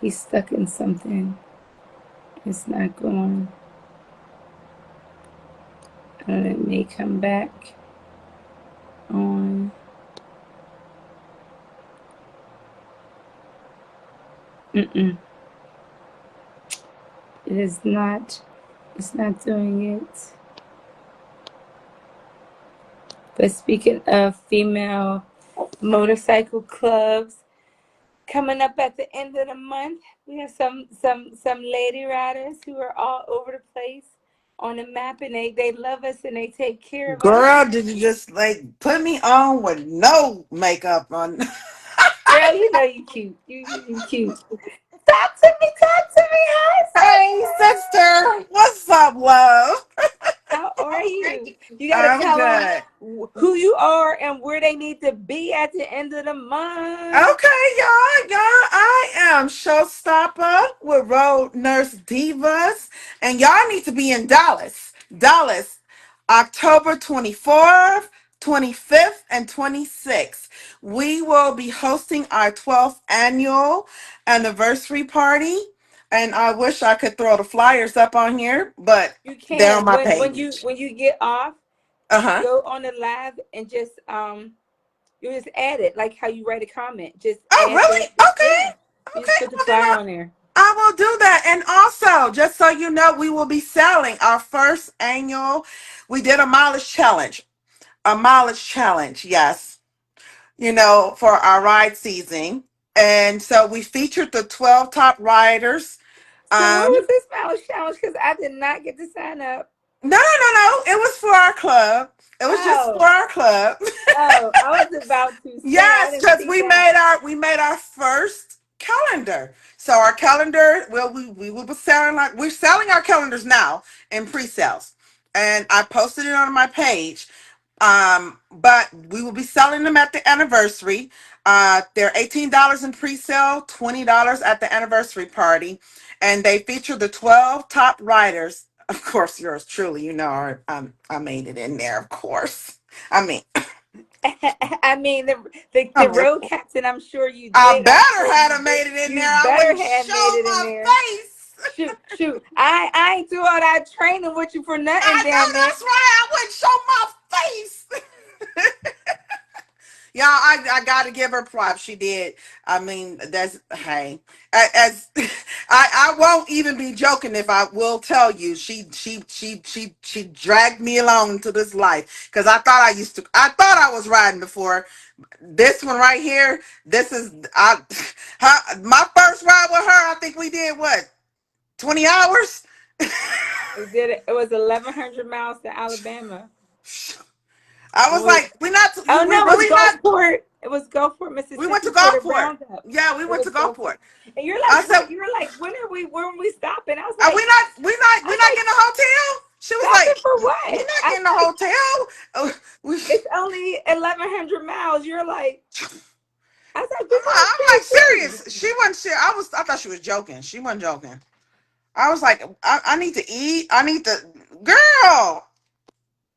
He's stuck in something. It's not going. I don't know, it may come back on. Mm-mm. It is not. It's not doing it. But speaking of female motorcycle clubs, coming up at the end of the month, we have some lady riders who are all over the place on the map, and they love us and they take care of us. Girl, did you just like put me on with no makeup on? Girl, you know you cute. You cute. Talk to me. Hi, Hey, sister. sister, what's up, love? How are you? You gotta I'm tell them good. who you are and where they need to be at the end of the month. Okay, y'all, I am Showstopper with Road Nurse Divas, and y'all need to be in Dallas, October 24th, 25th, and 26th. We will be hosting our 12th annual anniversary party, and I wish I could throw the flyers up on here, but You they're on can my when page. you get off, just Uh-huh. go on the live and just you just add it like how you write a comment. Just Oh, add really? the Okay. yeah. You just Okay. put the Well, then flyer on there. I will do that. And also, just so you know, we will be selling our first annual. We did a mileage challenge. A mileage challenge, yes. For our ride season. And so we featured the 12 top riders. So what Um, was this mileage challenge? Because I did not get to sign up. no. It was for our club. It was just for Oh, our club. I was about to say I Yes, didn't because see that. we made our first calendar. So our calendar, well, we will be selling like we're selling our calendars now in pre-sales, and I posted it on my page. But we will be selling them at the anniversary. They're $18 in pre-sale, $20 at the anniversary party, and they feature the 12 top writers. Of course, yours truly, I made it in there. Of course, I mean. I mean I the mean, road captain. I'm sure you I did. I'm better sure had you have did. made it in there. You I better wouldn't have made show it in my there. face. Shoot. I ain't do all that training with you for nothing. I know Damn it. that's right. I wouldn't show my face. Y'all, I gotta give her props. She did. I mean, that's hey. As I won't even be joking if I will tell you she dragged me along to this life because I thought I was riding before. This one right here, this is my first ride with her. I think we did what 20 hours. We did it. It was 1,100 miles to Alabama. I And was like, oh we're no, it was really not. Gulfport. It was Gulfport, We went to Mississippi for the Gulfport. roundup. Yeah, we It went was to Gulfport. Gulfport. And you're I like, said, what? You're like, when are we stopping? are we not? I We're was not like, getting a hotel. She was stopping like, for we're what? not I was getting a like, hotel. We, it's only 1,100 miles. You're like, I was like, we're going I'm like straight through. serious. She wasn't serious. I thought she was joking. She wasn't joking. I was like, I need to eat. I need to, girl,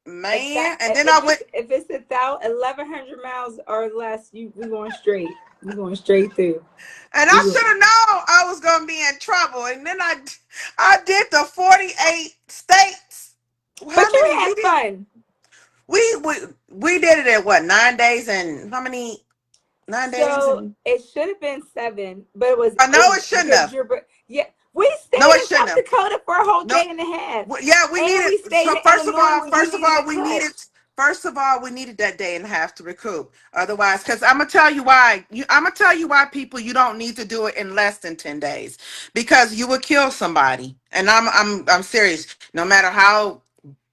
man. And then I went. If it's 1,100 miles or less, we going straight. We going straight through. And We I go. should have known I was gonna be in trouble. And then I did the 48 states. But How you many had we did? fun. We we we did it in what 9 days and how many 9 days So and it should have been 7, but it was I know it 8 shouldn't because have. you're. Yeah, we No, stayed it in shouldn't South have. Dakota for a whole No, day and a half, yeah, we and needed. we stayed So in Illinois when you first of needed a all, clutch. we needed that day and a half to recoup. Otherwise, because I'm gonna tell you why. I'm gonna tell you why people you don't need to do it in less than 10 days because you would kill somebody. And I'm serious. No matter how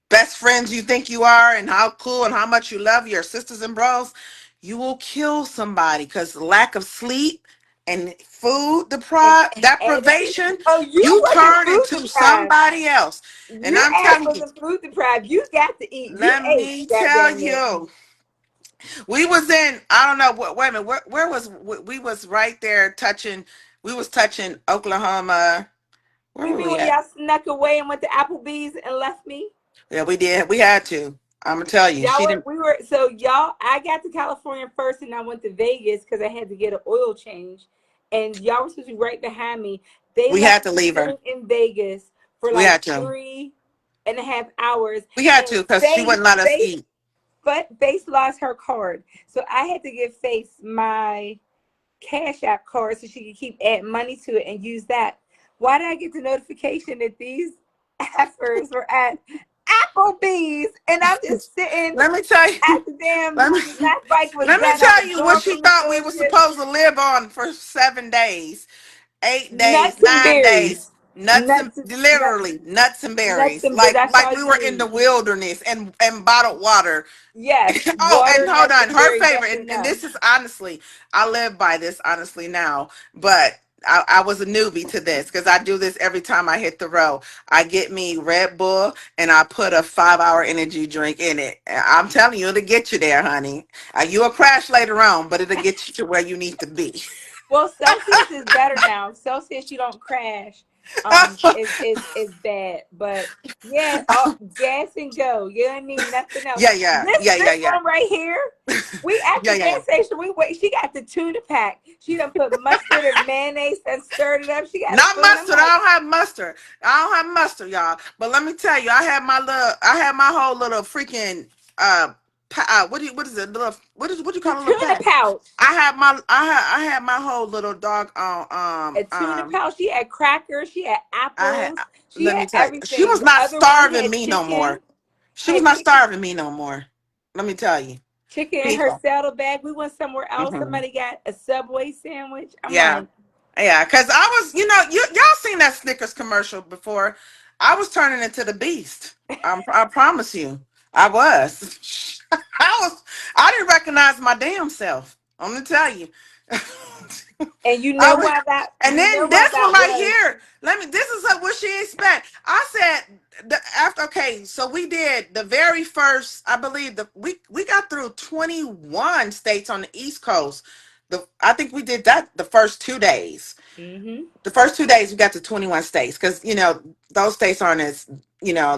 best friends you think you are and how cool and how much you love your sisters and bros, you will kill somebody because lack of sleep and food And deprivation, oh, you you wasn't turn food into deprived. somebody else. And Your I'm ass telling you, wasn't food deprived. You got to eat. You let ate. me God tell damn it. you, we was in, I don't know what, wait a minute, where was, we was right there touching, we was touching Oklahoma. Where You were mean we when at? y'all snuck away and went to Applebee's and left me? Yeah, we did. We had to. I'm gonna tell you, Y'all she were, didn't. we were, so y'all, I got to California first and I went to Vegas because I had to get an oil change. And y'all were supposed to be right behind me. They We left had to me leave her. sitting in Vegas for We like had to. 3.5 hours. We had And to because she wouldn't let us eat. Face lost her card. So I had to give Face my Cash App card so she could keep adding money to it and use that. Why did I get the notification that these effers were at Applebee's and I'm just sitting Let me tell you. at the damn Let me last bike was let me done. I tell was you what going she from the thought we were dealership. supposed to live on for 7 days, 8 days, Nuts and 9 days. berries. Nuts and literally nuts and Nuts berries. and berries. That's Like all we you were in the need. wilderness and bottled water. Yes, Oh, and water, hold nuts on. and Her berries. That's favorite, and enough. this is honestly, I live by this honestly now, but I was a newbie to this because I do this every time I hit the road. I get me Red Bull and I put a 5 hour energy drink in it. I'm telling you, it'll get you there, honey. You'll crash later on, but it'll get you to where you need to be. Well, Celsius is better now. Celsius, you don't crash. Is bad, but yeah, gas and go. You don't need nothing else. Yeah, yeah, This yeah, yeah, this yeah, one right here, we at yeah, the yeah. gas station. We wait. She got the tuna pack. She done put mustard and mayonnaise and stirred it up. She got a Not spoon. I'm mustard. I like, don't have mustard. I don't have mustard, y'all. But let me tell you, I had my whole little freaking what is it? Little what do you the call a little tuna pack? pouch. I had my whole little dog on A tuna pouch. She had crackers. She had I had apples. She let had me tell you, she everything. was The not other one starving had me no chicken. more. She was Had not chicken. starving me no more. Let me tell you, Chicken in her people. saddlebag. We went somewhere else. Mhm. Somebody got a Subway sandwich. I'm Yeah. like, Yeah, because I was, y'all seen that Snickers commercial before. I was turning into the beast. I promise you, I was. I didn't recognize my damn self. I'm gonna tell you. and I was, and you know then why this one that right was. here. This is what she expect. I said after okay, so we did the very first. I believe we got through 21 states on the East Coast. I think we did that the first 2 days. Mm-hmm. The first 2 days we got to 21 states because those states aren't as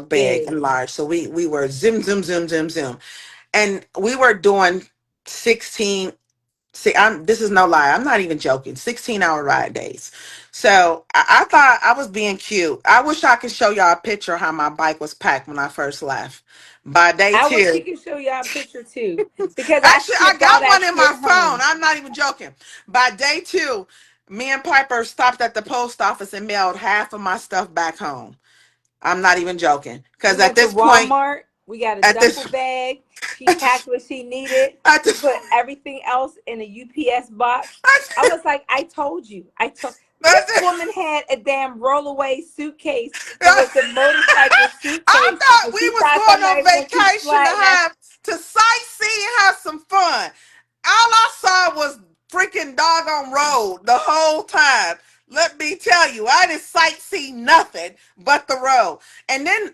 big Big. and large. So we were zoom zoom zoom zoom zoom, and we were doing 16. See, this is no lie. I'm not even joking. 16-hour ride days. So I thought I was being cute. I wish I could show y'all a picture of how my bike was packed when I first left. By day I wish we two, could show y'all a picture too, because I actually, I shipped all got that one in shit my phone. home. I'm not even joking. By day two, me and Piper stopped at the post office and mailed half of my stuff back home. I'm not even joking. We Because went to Walmart. We got a at duffel this, bag. She at packed this, what she needed. at We this, put everything else in a UPS box. I at was like, I told you. I told this this, woman had a damn rollaway suitcase that was the motorcycle I suitcase, thought and we she was thought going on somebody was gonna keep vacation sliding that. to sightsee and have some fun. All I saw was freaking doggone road the whole time. Let me tell you, I didn't sightsee nothing but the road. And then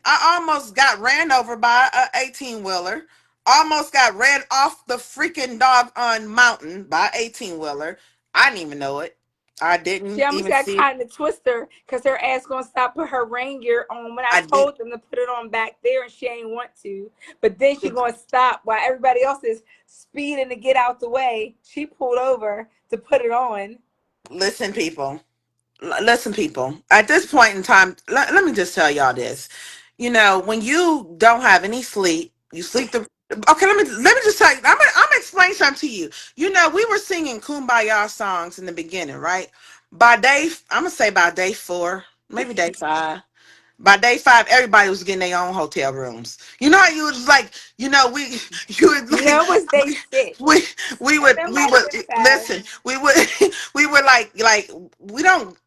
I almost got ran over by a 18-wheeler. Almost got ran off the freaking doggone mountain by 18-wheeler. I didn't even know it. I She didn't almost even got see it. caught in the twister because her ass gonna stop put her rain gear on when I I did. told them to put it on back there and she ain't want to. But then she gonna stop while everybody else is speeding to get out the way. She pulled over to put it on. Listen, people. Listen, people. At this point in time, let me just tell y'all this. When you don't have any sleep, you sleep the. Okay, let me just tell you. I'm gonna explain something to you. We were singing "Kumbaya" songs in the beginning, right? I'm gonna say by day 4, maybe day 5. By day 5, everybody was getting their own hotel rooms. You know how you was like, we, you would like, No, it was day 6. we, That we might have would been 5. listen. We would, we were like, we don't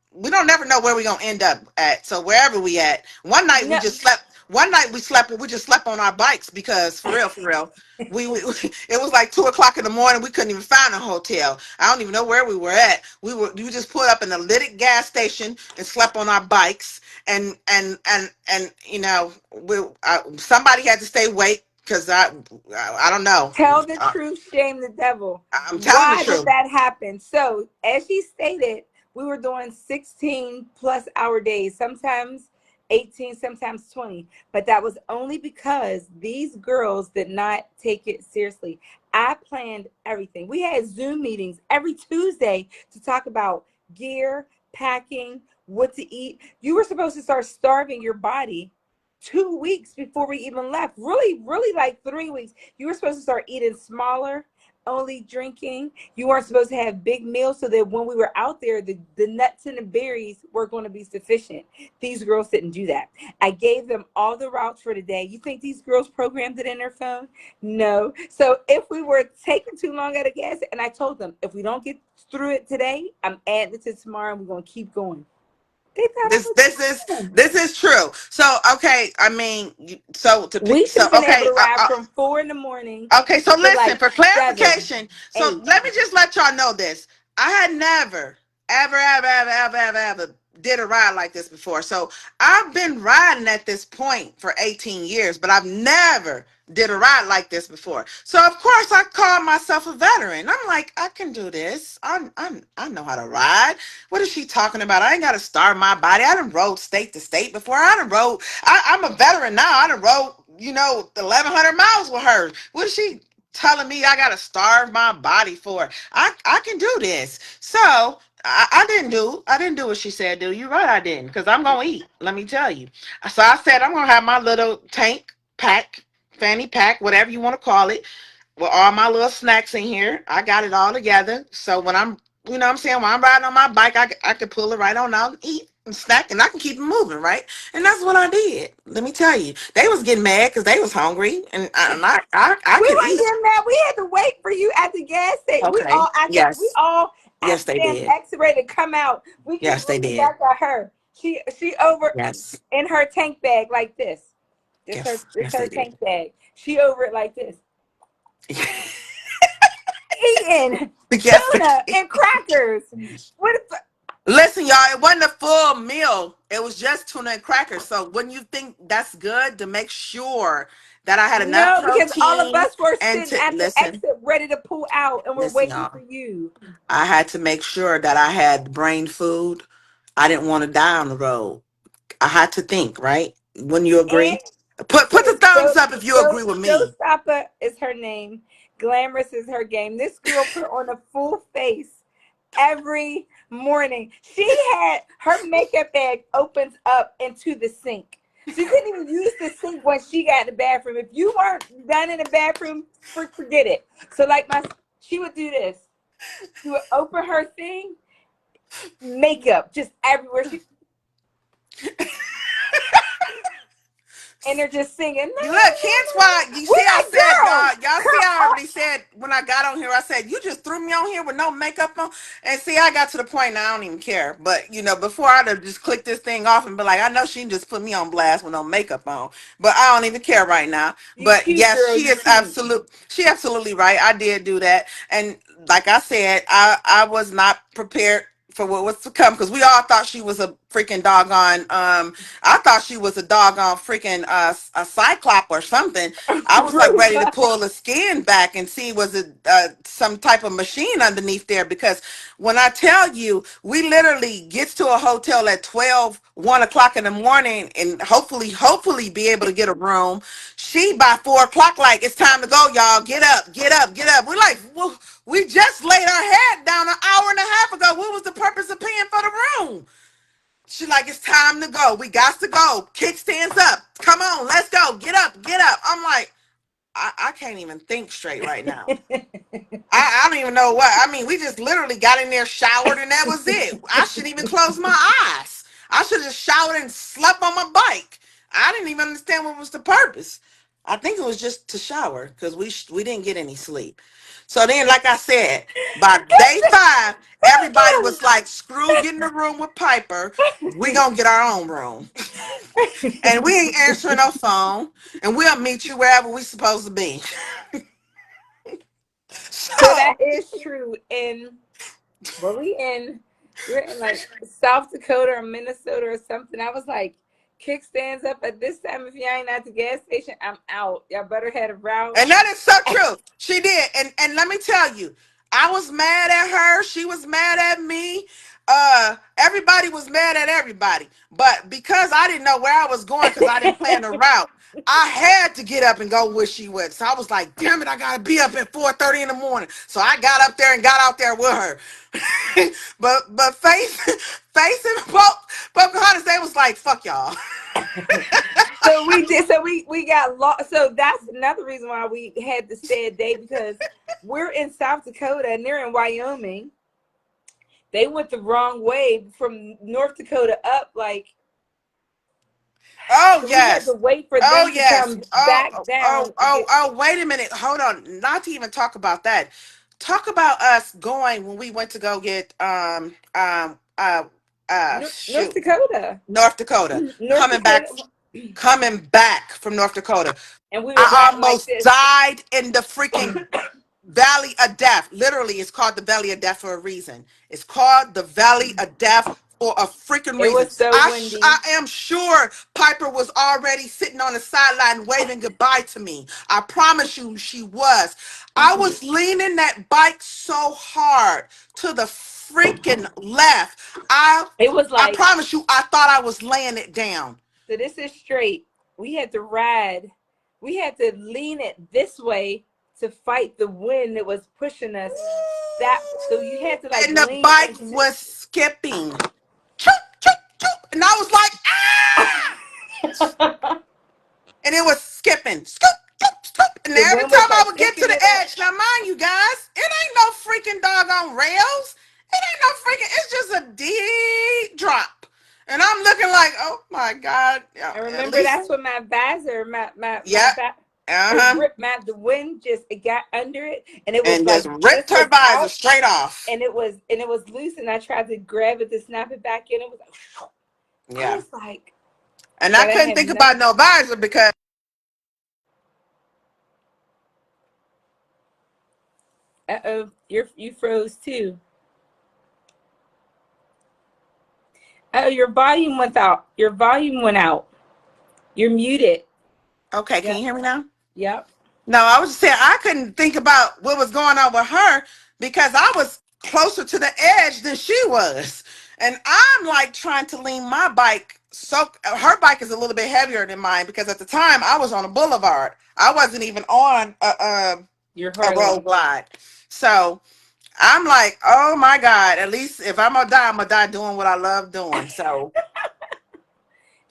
never know where we gonna end up at. So wherever we at, one night we No, just slept. One night we just slept on our bikes because for real, we it was like 2 o'clock in the morning. We couldn't even find a hotel. I don't even know where we were at. We just put up in a lit gas station and slept on our bikes and somebody had to stay awake because I don't know. tell the truth, shame the devil. I'm telling the Why did truth. that happen? So, as she stated, we were doing 16 plus hour days. Sometimes 18, sometimes 20. But that was only because these girls did not take it seriously. I planned everything. We had Zoom meetings every Tuesday to talk about gear, packing, what to eat. You were supposed to start starving your body 2 weeks before we even left. Really, really like 3 weeks. You were supposed to start eating smaller, only drinking. You weren't supposed to have big meals so that when we were out there, the nuts and the berries were going to be sufficient. These girls didn't do that. I gave them all the routes for the day. You think these girls programmed it in their phone? No. So if we were taking too long at a gas, and I told them, if we don't get through it today, I'm adding it to tomorrow and we're going to keep going. They thought I This was this is kidding. this is true. So okay, I mean, We should have been able okay, to ride from 4 in the morning okay. So to listen, like for 7, clarification, so 8. let me just let y'all know this. I had never, ever did a ride like this before. So I've been riding at this point for 18 years, but I've never did a ride like this before. So of course I call myself a veteran. I'm like, I can do this. I know how to ride. What is she talking about? I ain't got to starve my body. I done rode state to state before. I done rode. I'm a veteran now. I done rode, 1,100 miles with her. What is she telling me I got to starve my body for? I can do this. So I didn't do what she said do. You're right, I didn't, because I'm gonna eat. Let me tell you. So I said I'm gonna have my little tank pack, fanny pack, whatever you want to call it, with all my little snacks in here. I got it all together. So when I'm, what I'm saying, when I'm riding on my bike, I can pull it right on out and eat and snack, and I can keep it moving, right? And that's what I did. Let me tell you, they was getting mad because they was hungry, and I We could weren't eat. getting mad. We had to wait for you at the gas station. We Okay. all acted. We Yes. all Yes, asked they them did. X-ray to come out. We keep Yes, they looking did. back at her. She over Yes. in her tank bag like this. Yes. This Yes, her they did. tank bag. She over it like this, eating Yes, they tuna did. and crackers. What if? Listen, y'all, it wasn't a full meal. It was just tuna and crackers. So wouldn't you think that's good to make sure that I had enough No, because all of protein us were and sitting to at the listen, exit ready to pull out, and we're listen, waiting y'all. for you. I had to make sure that I had brain food. I didn't want to die on the road. I had to think, right? Wouldn't you And agree? Put the thumbs up if you agree with me. Showstopper is her name. Glamorous is her game. This girl put on a full face every morning. She had her makeup bag opens up into the sink. She couldn't even use the sink when she got in the bathroom. If you weren't done in the bathroom, forget it. So like she would do this. She would open her thing, makeup just everywhere. She and they're just singing. You look, hence why you We're see I like, said, girl, y'all see come I on. already said when I got on here, I said, you just threw me on here with no makeup on. And see, I got to the point now I don't even care. But before I'd have just clicked this thing off and be like, I know she can just put me on blast with no makeup on. But I don't even care right now. You But cute, yes, girl. You cute. she absolutely right. I did do that. And like I said, I was not prepared for what was to come, because we all thought she was a freaking doggone I thought she was a doggone freaking a cyclop or something. I was like ready to pull the skin back and see was it some type of machine underneath there, because when I tell you, we literally gets to a hotel at 12, 1 o'clock in the morning, and hopefully be able to get a room. She by 4 o'clock, like, it's time to go, y'all. Get up, get up, get up. We're like, well, we just laid our head down an hour and a half ago. What was the purpose of paying for the room? She like, it's time to go. We got to go. Kickstands up. Come on, let's go. Get up, get up. I'm like, I can't even think straight right now. I don't even know what. I mean, we just literally got in there, showered, and that was it. I shouldn't even close my eyes. I should have just showered and slept on my bike. I didn't even understand what was the purpose. I think it was just to shower, because we didn't get any sleep. So then, like I said, by day 5, everybody was like, screw getting a room with Piper. We gonna get our own room. And we ain't answering no phone. And we'll meet you wherever we supposed to be. So that So is true. In where we're in like South Dakota or Minnesota or something. I was like, kickstands up at this time. If you ain't at the gas station, I'm out. Y'all better head a route. and that is so true. She did. And let me tell you, I was mad at her. She was mad at me. Everybody was mad at everybody. But because I didn't know where I was going, because I didn't plan the route, I had to get up and go where she went. So I was like, damn it, I gotta be up at 4:30 in the morning. So I got up there and got out there with her. but Face and Pocahontas, they was like, fuck y'all. So we did. So we got lost. So that's another reason why we had to stay a day, because we're in South Dakota and they're in Wyoming. They went the wrong way from North Dakota up, like. Oh So yes. we had to wait for them to come back down. Wait a minute. Hold on. Not to even talk about that. Talk about us going when we went to go get North shoot. Dakota. North Dakota. Coming back from North Dakota. And we were I riding like almost this. died in the freaking Valley of Death. Literally, it's called the Valley of Death for a reason. It's called the Valley of Death for a freaking It reason. was so windy. I am sure Piper was already sitting on the sideline waving goodbye to me. I promise you she was. I was leaning that bike so hard to the freaking left. It was I like, promise you, I thought I was laying it down. so this is straight. We had to ride. We had to lean it this way to fight the wind that was pushing us. So you had to like. And the bike was skipping. Choop, choop, choop. And I was like, ah! And it was skipping. Scoop, scoop, scoop. And every time I would get to the edge, now mind you guys, it ain't no freaking doggone rails. It ain't no freaking, it's just a deep drop. And I'm looking like, oh my God. I remember that's when my visor, the wind just, it got under it, and it was like just ripped her visor straight off. And it was loose, and I tried to grab it to snap it back in. It was like, yeah. I was like, and I couldn't think about no visor because. Uh-oh, you froze too. Oh, your volume went out. Your volume went out. You're muted. Okay, can you hear me now? Yep. No, I was just saying I couldn't think about what was going on with her because I was closer to the edge than she was. And I'm like trying to lean my bike. So her bike is a little bit heavier than mine because at the time I was on a boulevard. I wasn't even on a road glide. So I'm like, oh my God, at least if I'm gonna die doing what I love doing. So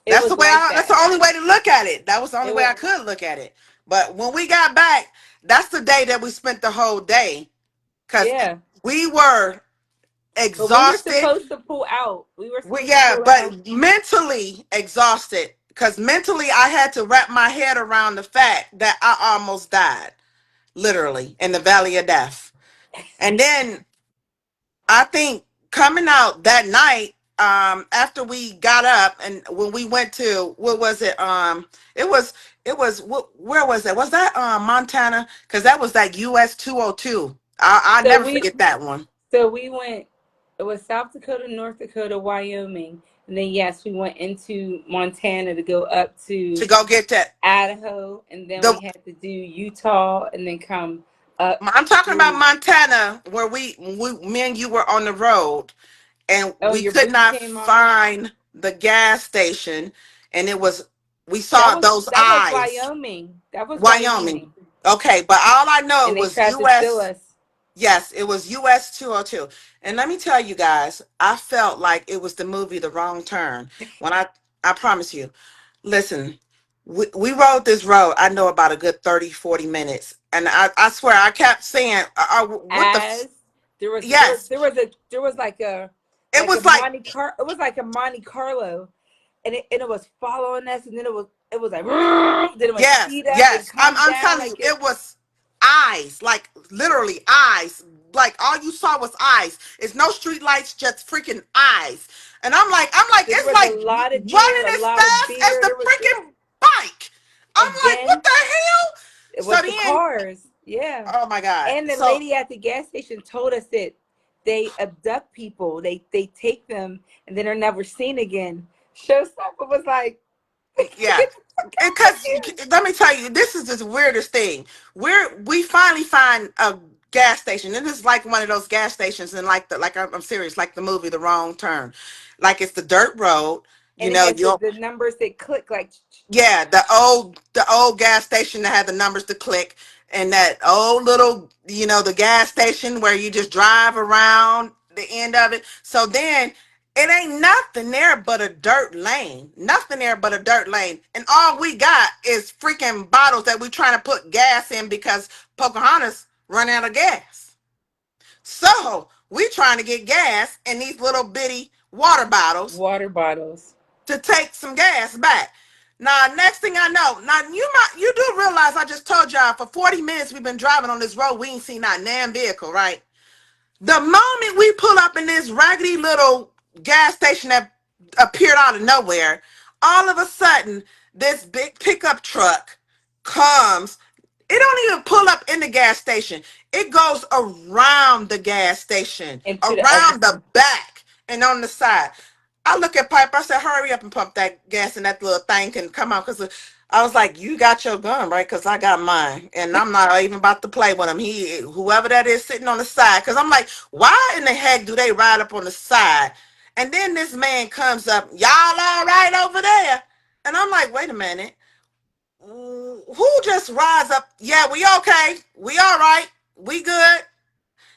that's the way that's the only way to look at it. That was the only way I could look at it. But when we got back, that's the day that we spent the whole day. Because we were exhausted. But we were supposed to pull out. But mentally exhausted. Because mentally I had to wrap my head around the fact that I almost died. Literally, in the Valley of Death. And then I think coming out that night, after we got up and when we went to, what was it? It was where was it? Was that Montana? Because that was that US 202. I'll never forget that one. So we went, it was South Dakota, North Dakota, Wyoming. And then yes, we went into Montana to go up to go get that Idaho, and then we had to do Utah and then come up. I'm talking about Montana, where me and you were on the road, and we could not find the gas station, and it was those eyes. Wyoming. That was Wyoming. Okay, but all I know was US. Yes, it was US 202. And let me tell you guys, I felt like it was the movie The Wrong Turn. When I promise you, listen, we rode this road, I know about a good 30, 40 minutes. And I swear, I kept saying, there was like a Monte Carlo, and it was following us, and then it was like, then it was speed up. Yes, I'm telling you, it was eyes, like literally eyes, like all you saw was eyes. It's no street lights, just freaking eyes. And I'm like, it's like running as fast as the freaking bike. I'm like, what the hell? It was the cars. Yeah. Oh my God. And the lady at the gas station told us that they abduct people. They take them and then they're never seen again. Showstopper was like, yeah. Because let me tell you, this is the weirdest thing. We finally find a gas station. And it's like one of those gas stations, and I'm serious, like the movie The Wrong Turn. Like it's the dirt road. You And it know, had you the numbers that click like. yeah, the old gas station that had the numbers to click, and that old little, the gas station where you just drive around the end of it. So then it ain't nothing there but a dirt lane. Nothing there but a dirt lane. And all we got is freaking bottles that we trying to put gas in because Pocahontas run out of gas. So we trying to get gas in these little bitty water bottles Water bottles. to take some gas back. Now, next thing I know, now you do realize I just told y'all for 40 minutes we've been driving on this road, we ain't seen that damn vehicle, right? The moment we pull up in this raggedy little gas station that appeared out of nowhere, all of a sudden this big pickup truck comes. It don't even pull up in the gas station. It goes around the gas station, Into the other. around the back and on the side. I look at Piper. I said, "Hurry up and pump that gas, and that little thing can come out." Because I was like, "You got your gun, right? Because I got mine, and I'm not even about to play with him. Whoever that is sitting on the side." Because I'm like, "Why in the heck do they ride up on the side?" And then this man comes up, "Y'all all right over there?" And I'm like, "Wait a minute, who just rides up? Yeah, we okay. We all right. We good."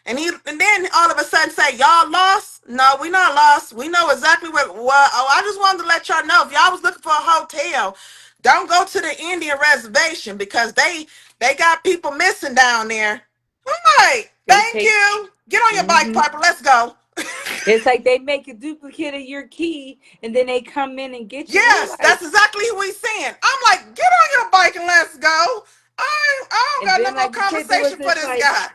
And then all of a sudden say, "Y'all lost?" No, we not lost. We know exactly where. Well, oh, I just wanted to let y'all know if y'all was looking for a hotel, don't go to the Indian reservation because they got people missing down there. I'm like, They thank take. you. Get on your bike, Mm-hmm. Piper. Let's go. It's like they make a duplicate of your key, and then they come in and get you. And we're Yes, like, that's exactly what he's saying. I'm like, get on your bike and let's go. I don't and got then no more like you said, there was conversation for this this like guy.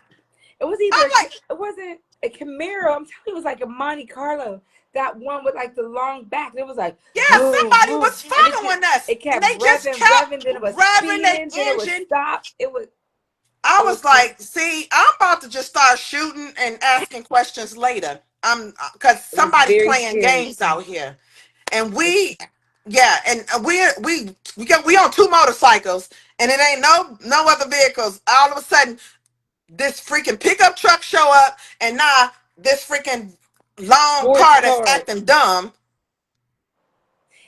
it was I'm either like, it wasn't a Camaro. I'm telling you, it was like a Monte Carlo. That one with like the long back. It was like yeah, boom, somebody boom, was and following us, it and kept they just revving, kept revving. Then it was revving the speeding. Then it would engine. stop. It was I it was was like, see, I'm about to just start shooting and asking questions later. I'm because it was somebody very playing scary. games out here, and yeah, and we on two motorcycles, and it ain't no other vehicles. All of a sudden, this freaking pickup truck show up, and now this freaking long Sports car that's car. acting dumb.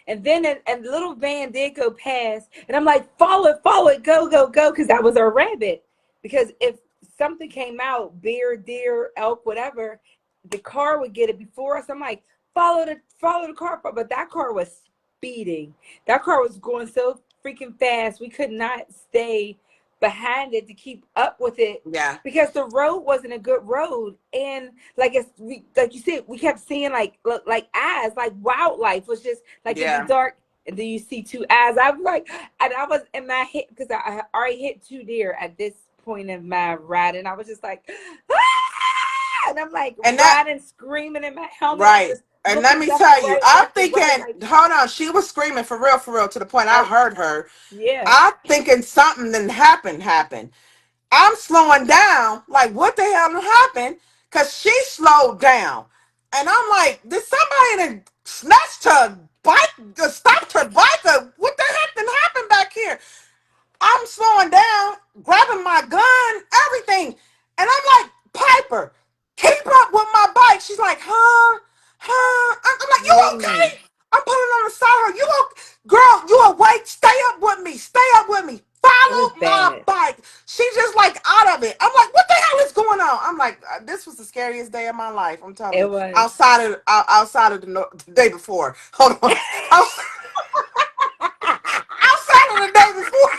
And then and the little van did go past, and I'm like, follow it, go, go, go, because that was our rabbit. Because if something came out, bear, deer, elk, whatever, the car would get it before us. I'm like, follow the car, but that car was speeding. That car was going so freaking fast. We could not stay behind it to keep up with it Yeah, because the road wasn't a good road, and like you said, we kept seeing like eyes, like wildlife was just like in the yeah. dark, and then you see two eyes. I was like, and I was in my head because I already hit two deer at this point in my ride, and I was just like, ah! And I'm like And that riding, screaming in my helmet. I'm right. just And let looking me left to tell you, right, I'm left to thinking, right, like hold on, she was screaming for real, to the point I I heard her. yeah. I'm thinking something that happened. I'm slowing down, like what the hell happened? Because she slowed down. And I'm like, did somebody that snatched her bike, stopped her bike? Or what the heck did happen back here? I'm slowing down, grabbing my gun, everything. And I'm like, Piper, keep up with my bike. She's like, huh? Huh? I'm like, you Screaming. okay? I'm pulling on the side of her. You okay? Girl, you awake? Stay up with me. Stay up with me. It was Follow my bad. bike. She's just like out of it. I'm like, what the hell is going on? I'm like, this was the scariest day of my life. I'm telling It you. was. Outside of the day before. Hold on. Outside of the day before,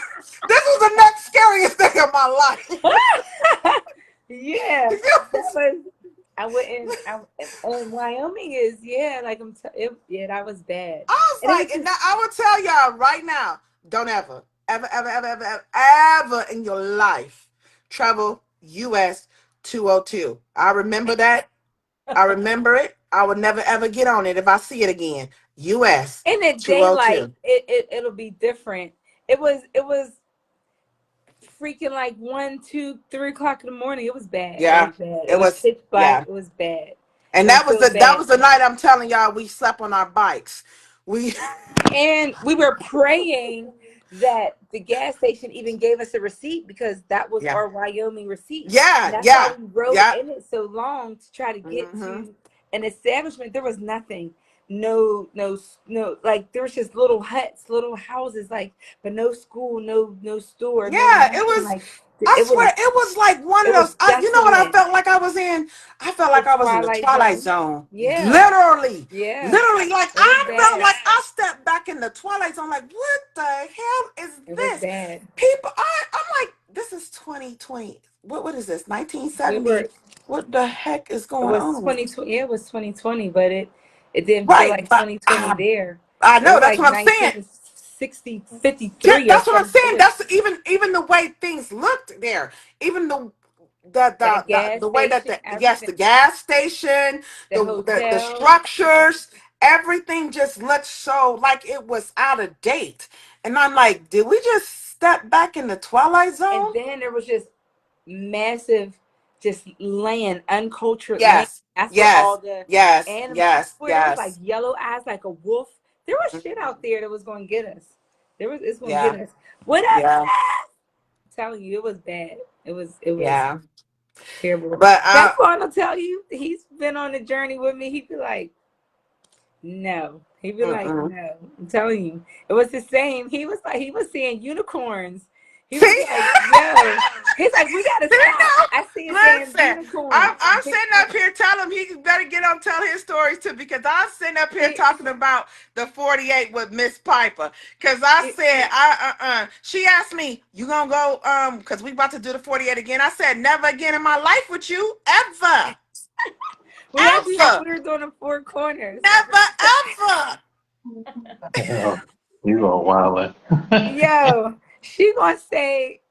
this was the next scariest day of my life. Yeah, that was. I wouldn't. And Wyoming is like yeah, that was bad, I was and it was like, and just I will tell y'all right now, don't ever in your life travel US 202. I remember that. I remember it. I would never ever get on it if I see it again. US in the daylight. 202. It'll be different. It was freaking like 1, 2, 3 o'clock in the morning. It was bad. It was Yeah, bad. It it was was. pitch black. Yeah. It was bad. It And was that was so that bad. was the night I'm telling y'all we slept on our bikes. We And we were praying that the gas station even gave us a receipt because that was Yeah. our Wyoming receipt. And Yeah. that's why Yeah. we rode Yeah. in it so long to try to get Mm-hmm. to an establishment. There was nothing. No, like there was just little huts, little houses, like, but no school, no store, no Yeah, it nothing. was. Like I it swear, was it was like one it of was those. You know what I desolate. felt like I was in? I felt The like I was in the Twilight Twilight Zone. Zone. Yeah. Literally, Yeah. literally. Like It was I felt bad. like I stepped back in the Twilight Zone. Like, what the hell is It was this? bad. People, I'm like, this is 2020. What is this? We 1970. were What the heck is It going was on? 2020. Yeah, it was 2020, but it didn't feel Right, like but 2020 there. I It know was that's like what I'm saying. 1960, 53 or That's what I'm something. It saying. was That's even the way things looked there. Even the that gas the way that station, the yes, everything, the gas station, the the hotel, structures, everything just looked so like it was out of date. And I'm like, did we just step back in the Twilight and Zone? then there was just massive, just land, uncultured land. Yes, That's where all yes, the yes, animals. I yes, swear, there was like yes. yellow eyes, like a wolf. There was shit Mhm. out there that was going to get us. It's going to Yeah, get us. What up? yeah, I'm telling you, it was bad. It was yeah. terrible. But Teflon will tell you he's been on the journey with me. He'd be like, no. He'd be like, mm-mm. no. I'm telling you, it was the same. He was seeing unicorns. He was See? like, yo. He's like, we gotta You stop. know, I see a damn listen, unicorn. I'm Big sitting up one. here telling him he better get on tell his stories too because I'm sitting up here He, talking about the 48 with Miss Piper because I he, said she asked me you gonna go because we about to do the 48 again. I said never again in my life with you ever we actually thought ever we were doing the four corners. never ever. Oh, you are wildin'. Yo, she gonna say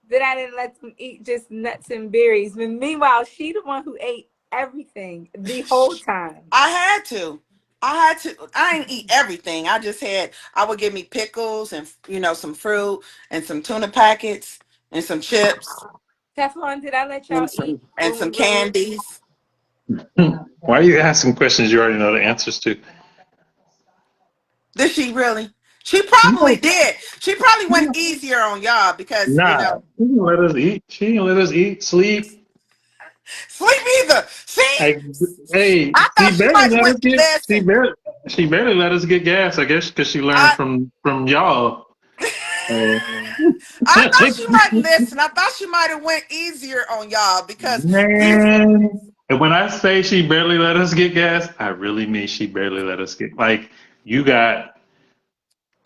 that I didn't let them eat just nuts and berries. But meanwhile, she the one who ate everything the whole time. I had to. I didn't eat everything. I would give me pickles and some fruit and some tuna packets and some chips Teflon, did I let y'all eat and when we some rode? candies. Why are you asking questions you already know the answers to? Did she really? She probably No, did. She probably went easier on y'all because nah. She didn't let us eat. She didn't let us eat, sleep. sleep either. See, Like, hey, I she thought she barely might have let us went. get. Listen, She barely let us get gas. I guess because she learned I from y'all. Uh, I thought she might listen. I thought she might have went easier on y'all because you. man, and when I say she barely let us get gas, I really mean she barely let us get. Like, you got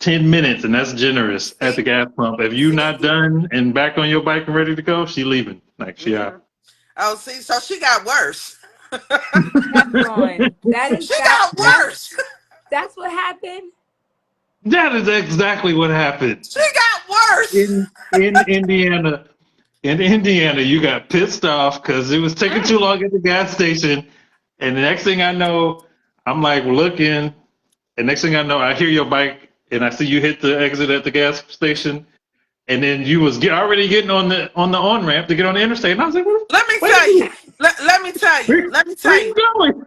10 minutes, and that's generous at the See, gas pump. If you see. not done and back on your bike and ready to go, she leaving. Like, she out. Mhm. Oh, see, so she got worse. Teflon. She got worse. That's what happened. That is exactly what happened. She got worse. In Indiana. In Indiana, you got pissed off because it was taking too long at the gas station. And the next thing I know, I'm like looking, and next thing I know, I hear your bike and I see you hit the exit at the gas station. And then you was already getting on the on ramp to get on the interstate. And I was like, Let me wait a tell you. minute, Let me tell you. Let me where tell you you. going?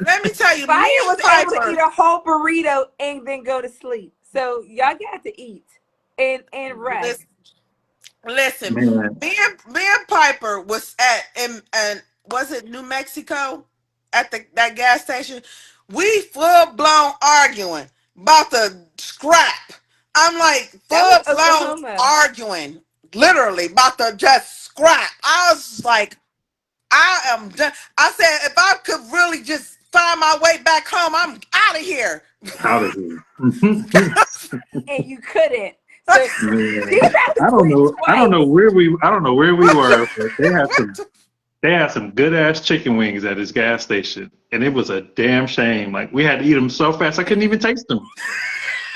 Let me tell you. Fire Me and was able to eat Piper. a whole burrito and then go to sleep. So y'all got to eat and rest. Listen, listen. Man, Me and Piper was at and was it New Mexico at that gas station? We full blown arguing about the scrap. I'm like That was full blown Oklahoma. arguing, literally about the just scrap. I was like, I am done. I said, if I could really just find my way back home, I'm out of here. out of here. And you couldn't. So she Man, had to I don't quit know. twice. I don't know where we were, but What? they had some good ass chicken wings at his gas station, and it was a damn shame. Like, we had to eat them so fast I couldn't even taste them.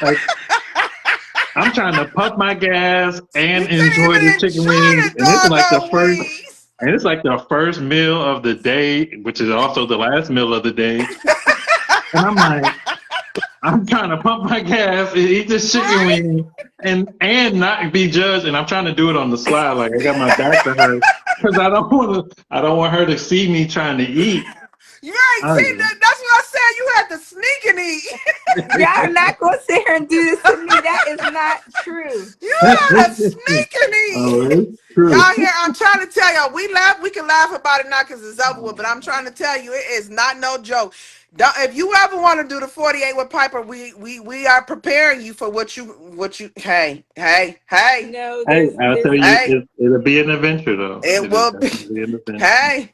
Like, I'm trying to pump my gas You and couldn't enjoy the even chicken enjoy wings, the and doggone wings. it's like the first meal of the day, which is also the last meal of the day. And I'm like, I'm trying to pump my gas and eat this chicken Right? wing and not be judged. And I'm trying to do it on the slide, like I got my back to her because I don't want her to see me trying to eat. Right. I, See, that's what I said. You had to sneak and eat. Y'all are not going to sit here and do this to me. That is not true. You gotta sneak and eat. Oh, it's true. Y'all here, I'm trying to tell y'all, we can laugh about it now because it's over with, but I'm trying to tell you, it is not no joke. If you ever want to do the 48 with Piper, we are preparing you for what you hey. No, Hey, I'll tell you, Hey. it'll be an adventure though. It will be. Definitely an adventure. Hey.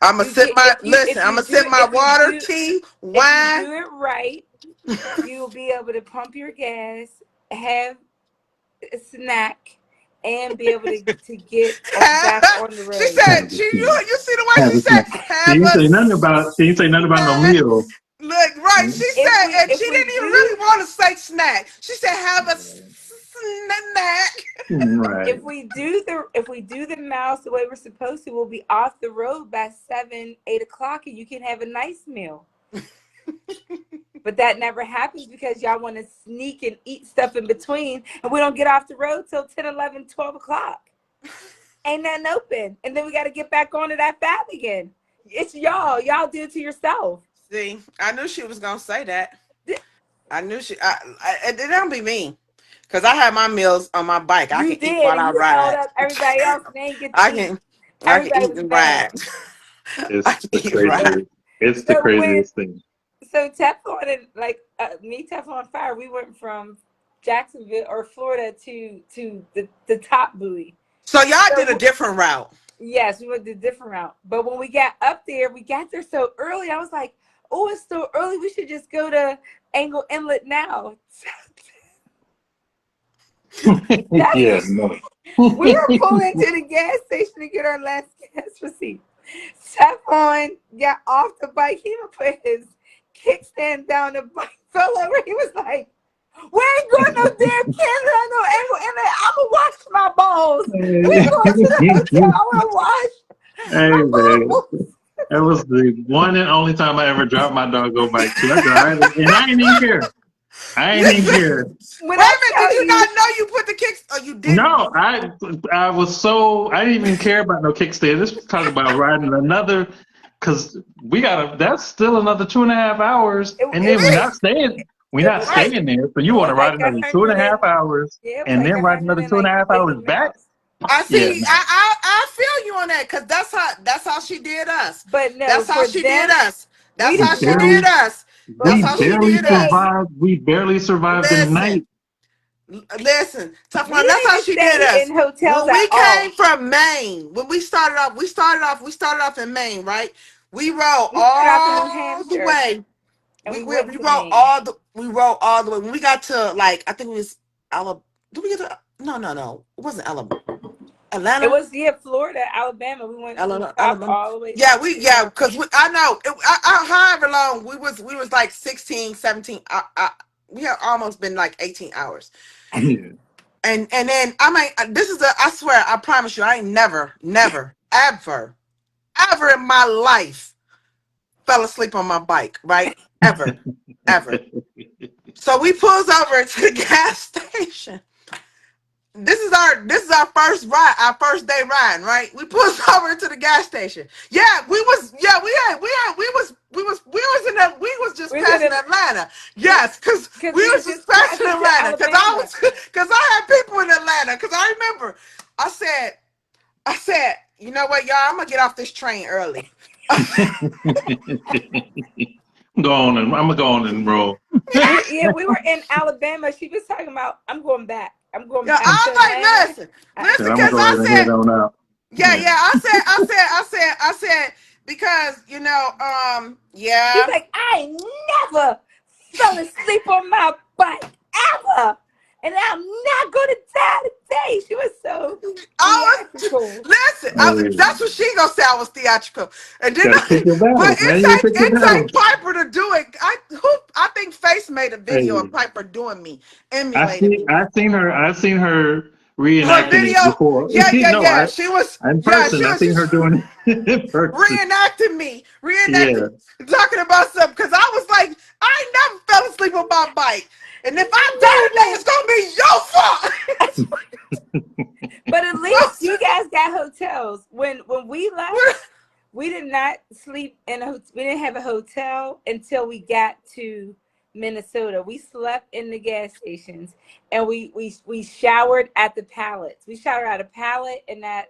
I'm gonna sip my water, tea, wine. If you do it right, you'll be able to pump your gas, have a snack, and be able to get back on the road. She said, you see the way she said, she didn't say nothing about no meal. Look, right. She said, and she didn't even really want to say snack. She said, have a snack. Right. If we do the miles the way we're supposed to, we'll be off the road by 7, 8 o'clock, and you can have a nice meal. But that never happens because y'all want to sneak and eat stuff in between, and we don't get off the road till 10, 11, 12 o'clock. Ain't nothing open, and then we got to get back onto that fab again. It's y'all do it to yourself. See, I knew she was gonna say that. I knew it don't be me. Because I have my meals on my bike. I can eat while I ride. Up everybody else, and they get I can eat and ride. It's the craziest thing. So Teflon and Teflon Fire, we went from Jacksonville or Florida to the top buoy. So y'all did a different route. Yes, we went the different route. But when we got up there, we got there so early. I was like, oh, it's so early. We should just go to Angle Inlet now. Yeah, no. We were pulling to the gas station to get our last gas receipt. Teflon got off the bike. He would put his kickstand down, the bike fell over. He was like, we ain't going no damn Canada, no Angle Inlet. I'm going to wash my balls. We going to the hotel. I'm going to wash. Hey, man. That was the one and only time I ever dropped my doggo bike too. And I didn't even care. Wait a minute, did you not know you put the kicks? Oh, you didn't? No, I was so I didn't even care about no kickstand. This was talking about riding another, because that's still another 2.5 hours, and then we're not staying there. So you want to ride another 2.5 hours, and then ride another 2.5 hours back? I see. Yeah. I feel you on that, because that's how she did us. But no, that's how she did us. That's how she did us. We barely survived the night. Listen, Teflon, that's how she did us. In hotels when we came from Maine, when we started off in Maine, right? We rode all the way. We rode all the way. When we got to, I think it was Alabama. Did we get to? No. It wasn't Alabama. Atlanta. It was Florida, Alabama. We went Alabama all the way. Because I know. However long we was like 16, 17. We had almost been like 18 hours. Yeah. And then I swear, I promise you, I ain't never, ever in my life fell asleep on my bike, right? Ever. So we pulls over to the gas station. This is our first ride, our first day riding, right? We pulled over to the gas station. We was passing Atlanta. Yes, because we was just passing Atlanta. Because I had people in Atlanta. Because I remember, I said, you know what, y'all, I'm gonna get off this train early. I'm gonna go on and roll. We were in Alabama. She was talking about, I'm going back. I'm back. I'm like, listen, because I said, I said, because, She's like, I never fell asleep on my bike, ever. And I'm not going to die today. She was so theatrical. Listen, that's what she gonna say. I was theatrical. And then, but it takes Piper to do it. I think Face made a video of Piper doing me. I've seen her reenacting it before. Yeah. She was in person. I've seen her doing it in person. Reenacting me, talking about something. Because I was like, I ain't never fell asleep on my bike. And if I die today, it's gonna be your fault. But at least you guys got hotels. When we left, we did not sleep we didn't have a hotel until we got to Minnesota. We slept in the gas stations, and we showered at the pallets. We showered at a pallet and at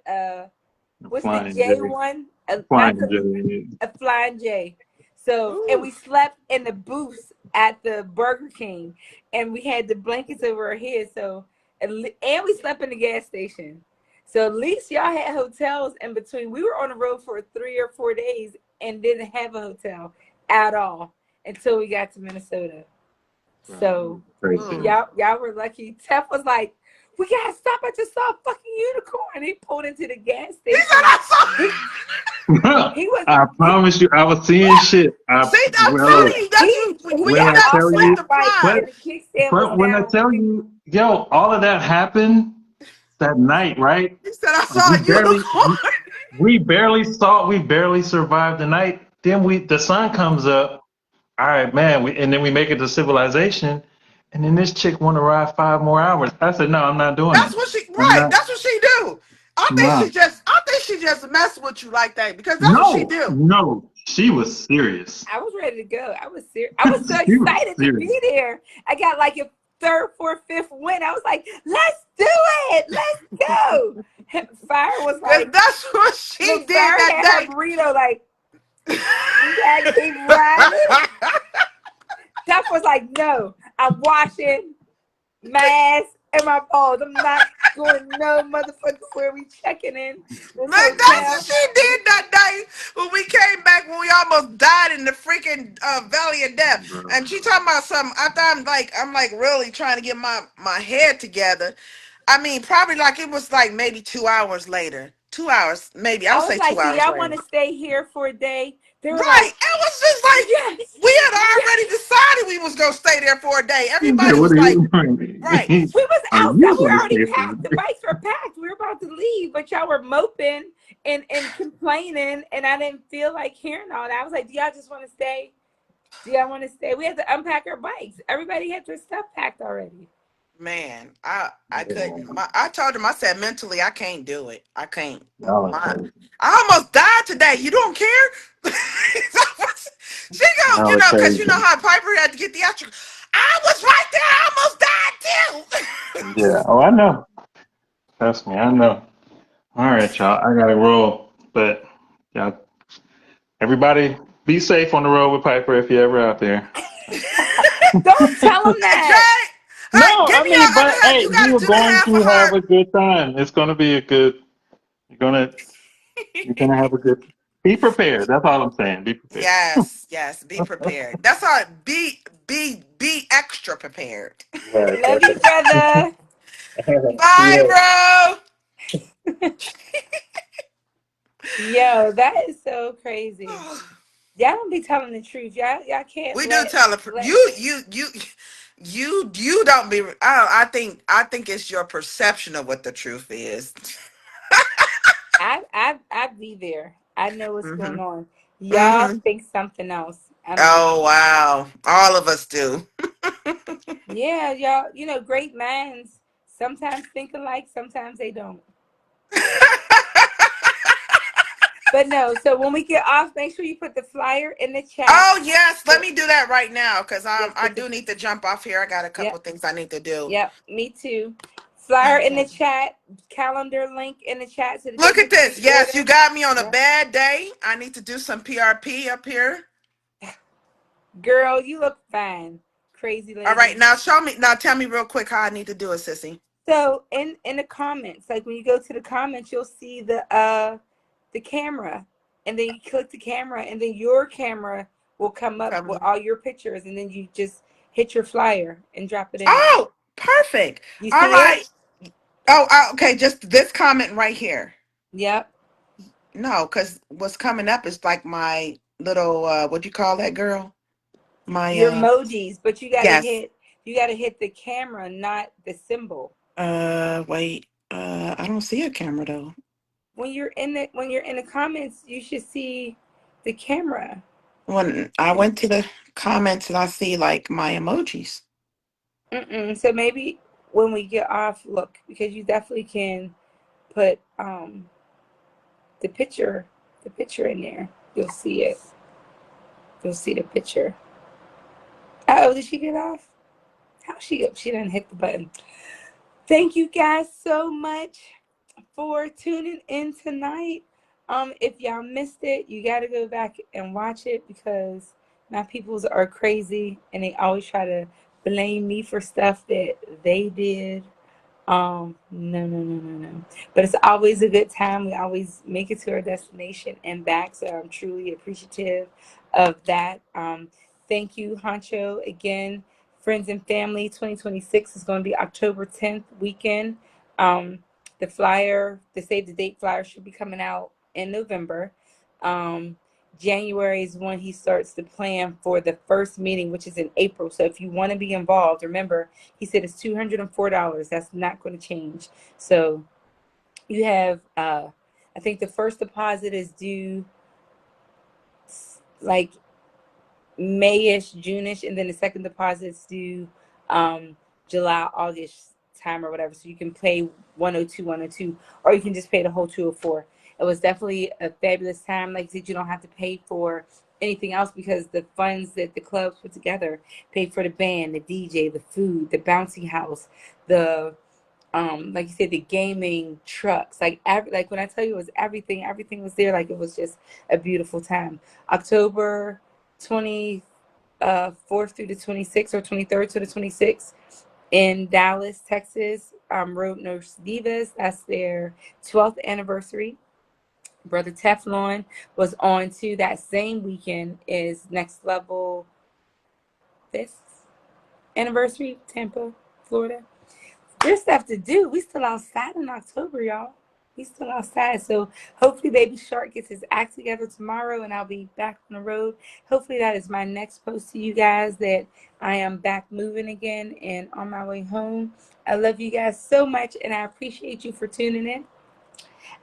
what's the Flying J J. one? Not Flying the J. a Flying J. So, and Ooh. we slept in the booths at the Burger King, and we had the blankets over our heads. So, and we slept in the gas station. So at least y'all had hotels in between. We were on the road for 3 or 4 days and didn't have a hotel at all until we got to Minnesota. So Crazy. y'all were lucky. Tef was like, "We gotta stop! I just saw a fucking unicorn." He pulled into the gas He station. said, I saw. He was. I promise you, I was seeing shit. See, I'm Well, telling you, that's He when you when I got tell sleep you, bike deprived. and the kickstand was but when I down. tell you, yo, all of that happened that night, right? He said, I Like saw a unicorn. we barely survived the night. Then the sun comes up. All right, man. And then we make it to civilization. And then this chick want to ride 5 more hours. I said, no, I'm not doing That's it. what she I'm right. not. That's what she do. No, I think she just mess with you like that because that's what she no, do. no. She was serious. I was ready to go. I was serious. I was so She was excited to serious. be there. I got like a third, fourth, fifth win. I was like, "Let's do it! Let's go!" Fire was Cause like, that's what she look, did Fire had her that burrito like, day. "We gotta keep riding." Duff was like, "No, I'm washing my ass and my balls. I'm not going no motherfucker where we checking in this Like that's what hotel." she did that day when we came back when we almost died in the freaking Valley of Death. And she talking about something. After I'm like really trying to get my head together. I mean, probably like it was like maybe 2 hours later. 2 hours, maybe. I would I was say like, two "Do hours y'all want later. to stay here for a day?" They were Right. like, It was just like "Yes, we had yes." already decided we was gonna stay there for a day. He said, Everybody what was are like, you right. doing? We was Are outside. you We going were to already stay for packed. The bikes were packed. We were about to leave, but y'all were moping and complaining, and I didn't feel like hearing all that. I was like, "Do y'all just want to stay? Do y'all want to stay?" We had to unpack our bikes. Everybody had their stuff packed already. Man, I couldn't. I told him, I said mentally I can't do it. I can't. Y'all are My, crazy. I almost died today. You don't care? She go, Y'all are because you know crazy. how Piper had to get the extra. I was right there. I almost died too. Yeah. Oh, I know. Trust me, I know. All right, y'all. I gotta roll. But y'all, everybody, be safe on the road with Piper if you're ever out there. Don't tell them that. Jay, hey, No, give I me mean, your other but half. hey, You got you to are do the going half to for have her. a good time. It's gonna be a good. You're gonna. You're gonna have a good. Be prepared. That's all I'm saying. Be prepared. Yes, yes. Be prepared. That's all. Be extra prepared. Right. Love you, brother. Bye, bro. Yo, that is so crazy. Y'all don't be telling the truth. Y'all can't We do let tell let. you don't be. I think it's your perception of what the truth is. I be there. I know what's going Hmm. on. Y'all Hmm. think something else. I don't know. Oh wow, all of us do. Yeah, y'all. You know, great minds sometimes think alike. Sometimes they don't. But no. So when we get off, make sure you put the flyer in the chat. Oh yes, let me do that right now because Yes, I put the. do need to jump off here. I got a couple Yep. things I need to do. Yep. Me too. Flyer in the Okay. chat. Calendar link in the chat so the day Look at before this. you Yes, you order. got me on a Yep. bad day. I need to do some PRP up here. Girl, you look fine. Crazy All right, lady. now show me. Now tell me real quick how I need to do it, sissy. So in the comments, like when you go to the comments, you'll see the camera, and then you click the camera, and then your camera will come up with Come. all your pictures, and then you just hit your flyer and drop it in. Oh, perfect. You All see it? right. Oh, okay. Just this comment right here. Yep. No, because what's coming up is like my little what do you call that girl? My Your emojis, but yes. you gotta hit the camera, not the symbol. Wait. I don't see a camera though. When you're in the comments, you should see the camera. When I went to the comments and I see like my emojis. So maybe when we get off, look, because you definitely can put the picture the picture in there. You'll see it. You'll see the picture. Oh, did she get off? How she go? She didn't hit the button. Thank you guys so much for tuning in tonight. If y'all missed it, you got to go back and watch it because my peoples are crazy and they always try to blame me for stuff that they did. No. But it's always a good time. We always make it to our destination and back. So I'm truly appreciative of that. Thank you, Honcho. Again, friends and family, 2026 is going to be October 10th weekend. The flyer, the save the date flyer should be coming out in November. January is when he starts to plan for the first meeting, which is in April. So if you want to be involved, remember, he said it's $204. That's not going to change. So you have, I think the first deposit is due like May-ish, June-ish, and then the second deposit's due July, August time or whatever. So you can pay 102, or you can just pay the whole 204. It was definitely a fabulous time. Like I said, you don't have to pay for anything else because the funds that the clubs put together paid for the band, the DJ, the food, the bouncy house, the like you said, the gaming trucks, like when I tell you it was everything was there. Like it was just a beautiful time. October 24th through the 26th or 23rd to the 26th in Dallas, Texas. Road Nurse Divas. That's their 12th anniversary. Brother Teflon was on to that same weekend is Next Level 5th anniversary, Tampa, Florida. There's stuff to do. We still outside in October, y'all. We still outside. So hopefully Baby Shark gets his act together tomorrow and I'll be back on the road. Hopefully that is my next post to you guys that I am back moving again and on my way home. I love you guys so much and I appreciate you for tuning in.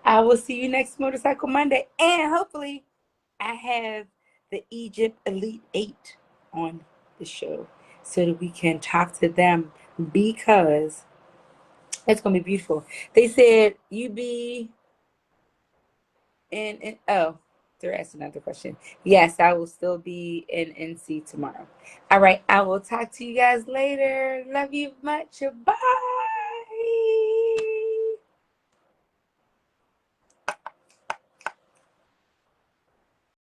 I will see you next Motorcycle Monday. And hopefully I have the Egypt Elite 8 on the show so that we can talk to them because it's going to be beautiful. They said you be oh, they're asking another question. Yes, I will still be in NC tomorrow. All right. I will talk to you guys later. Love you much. Bye.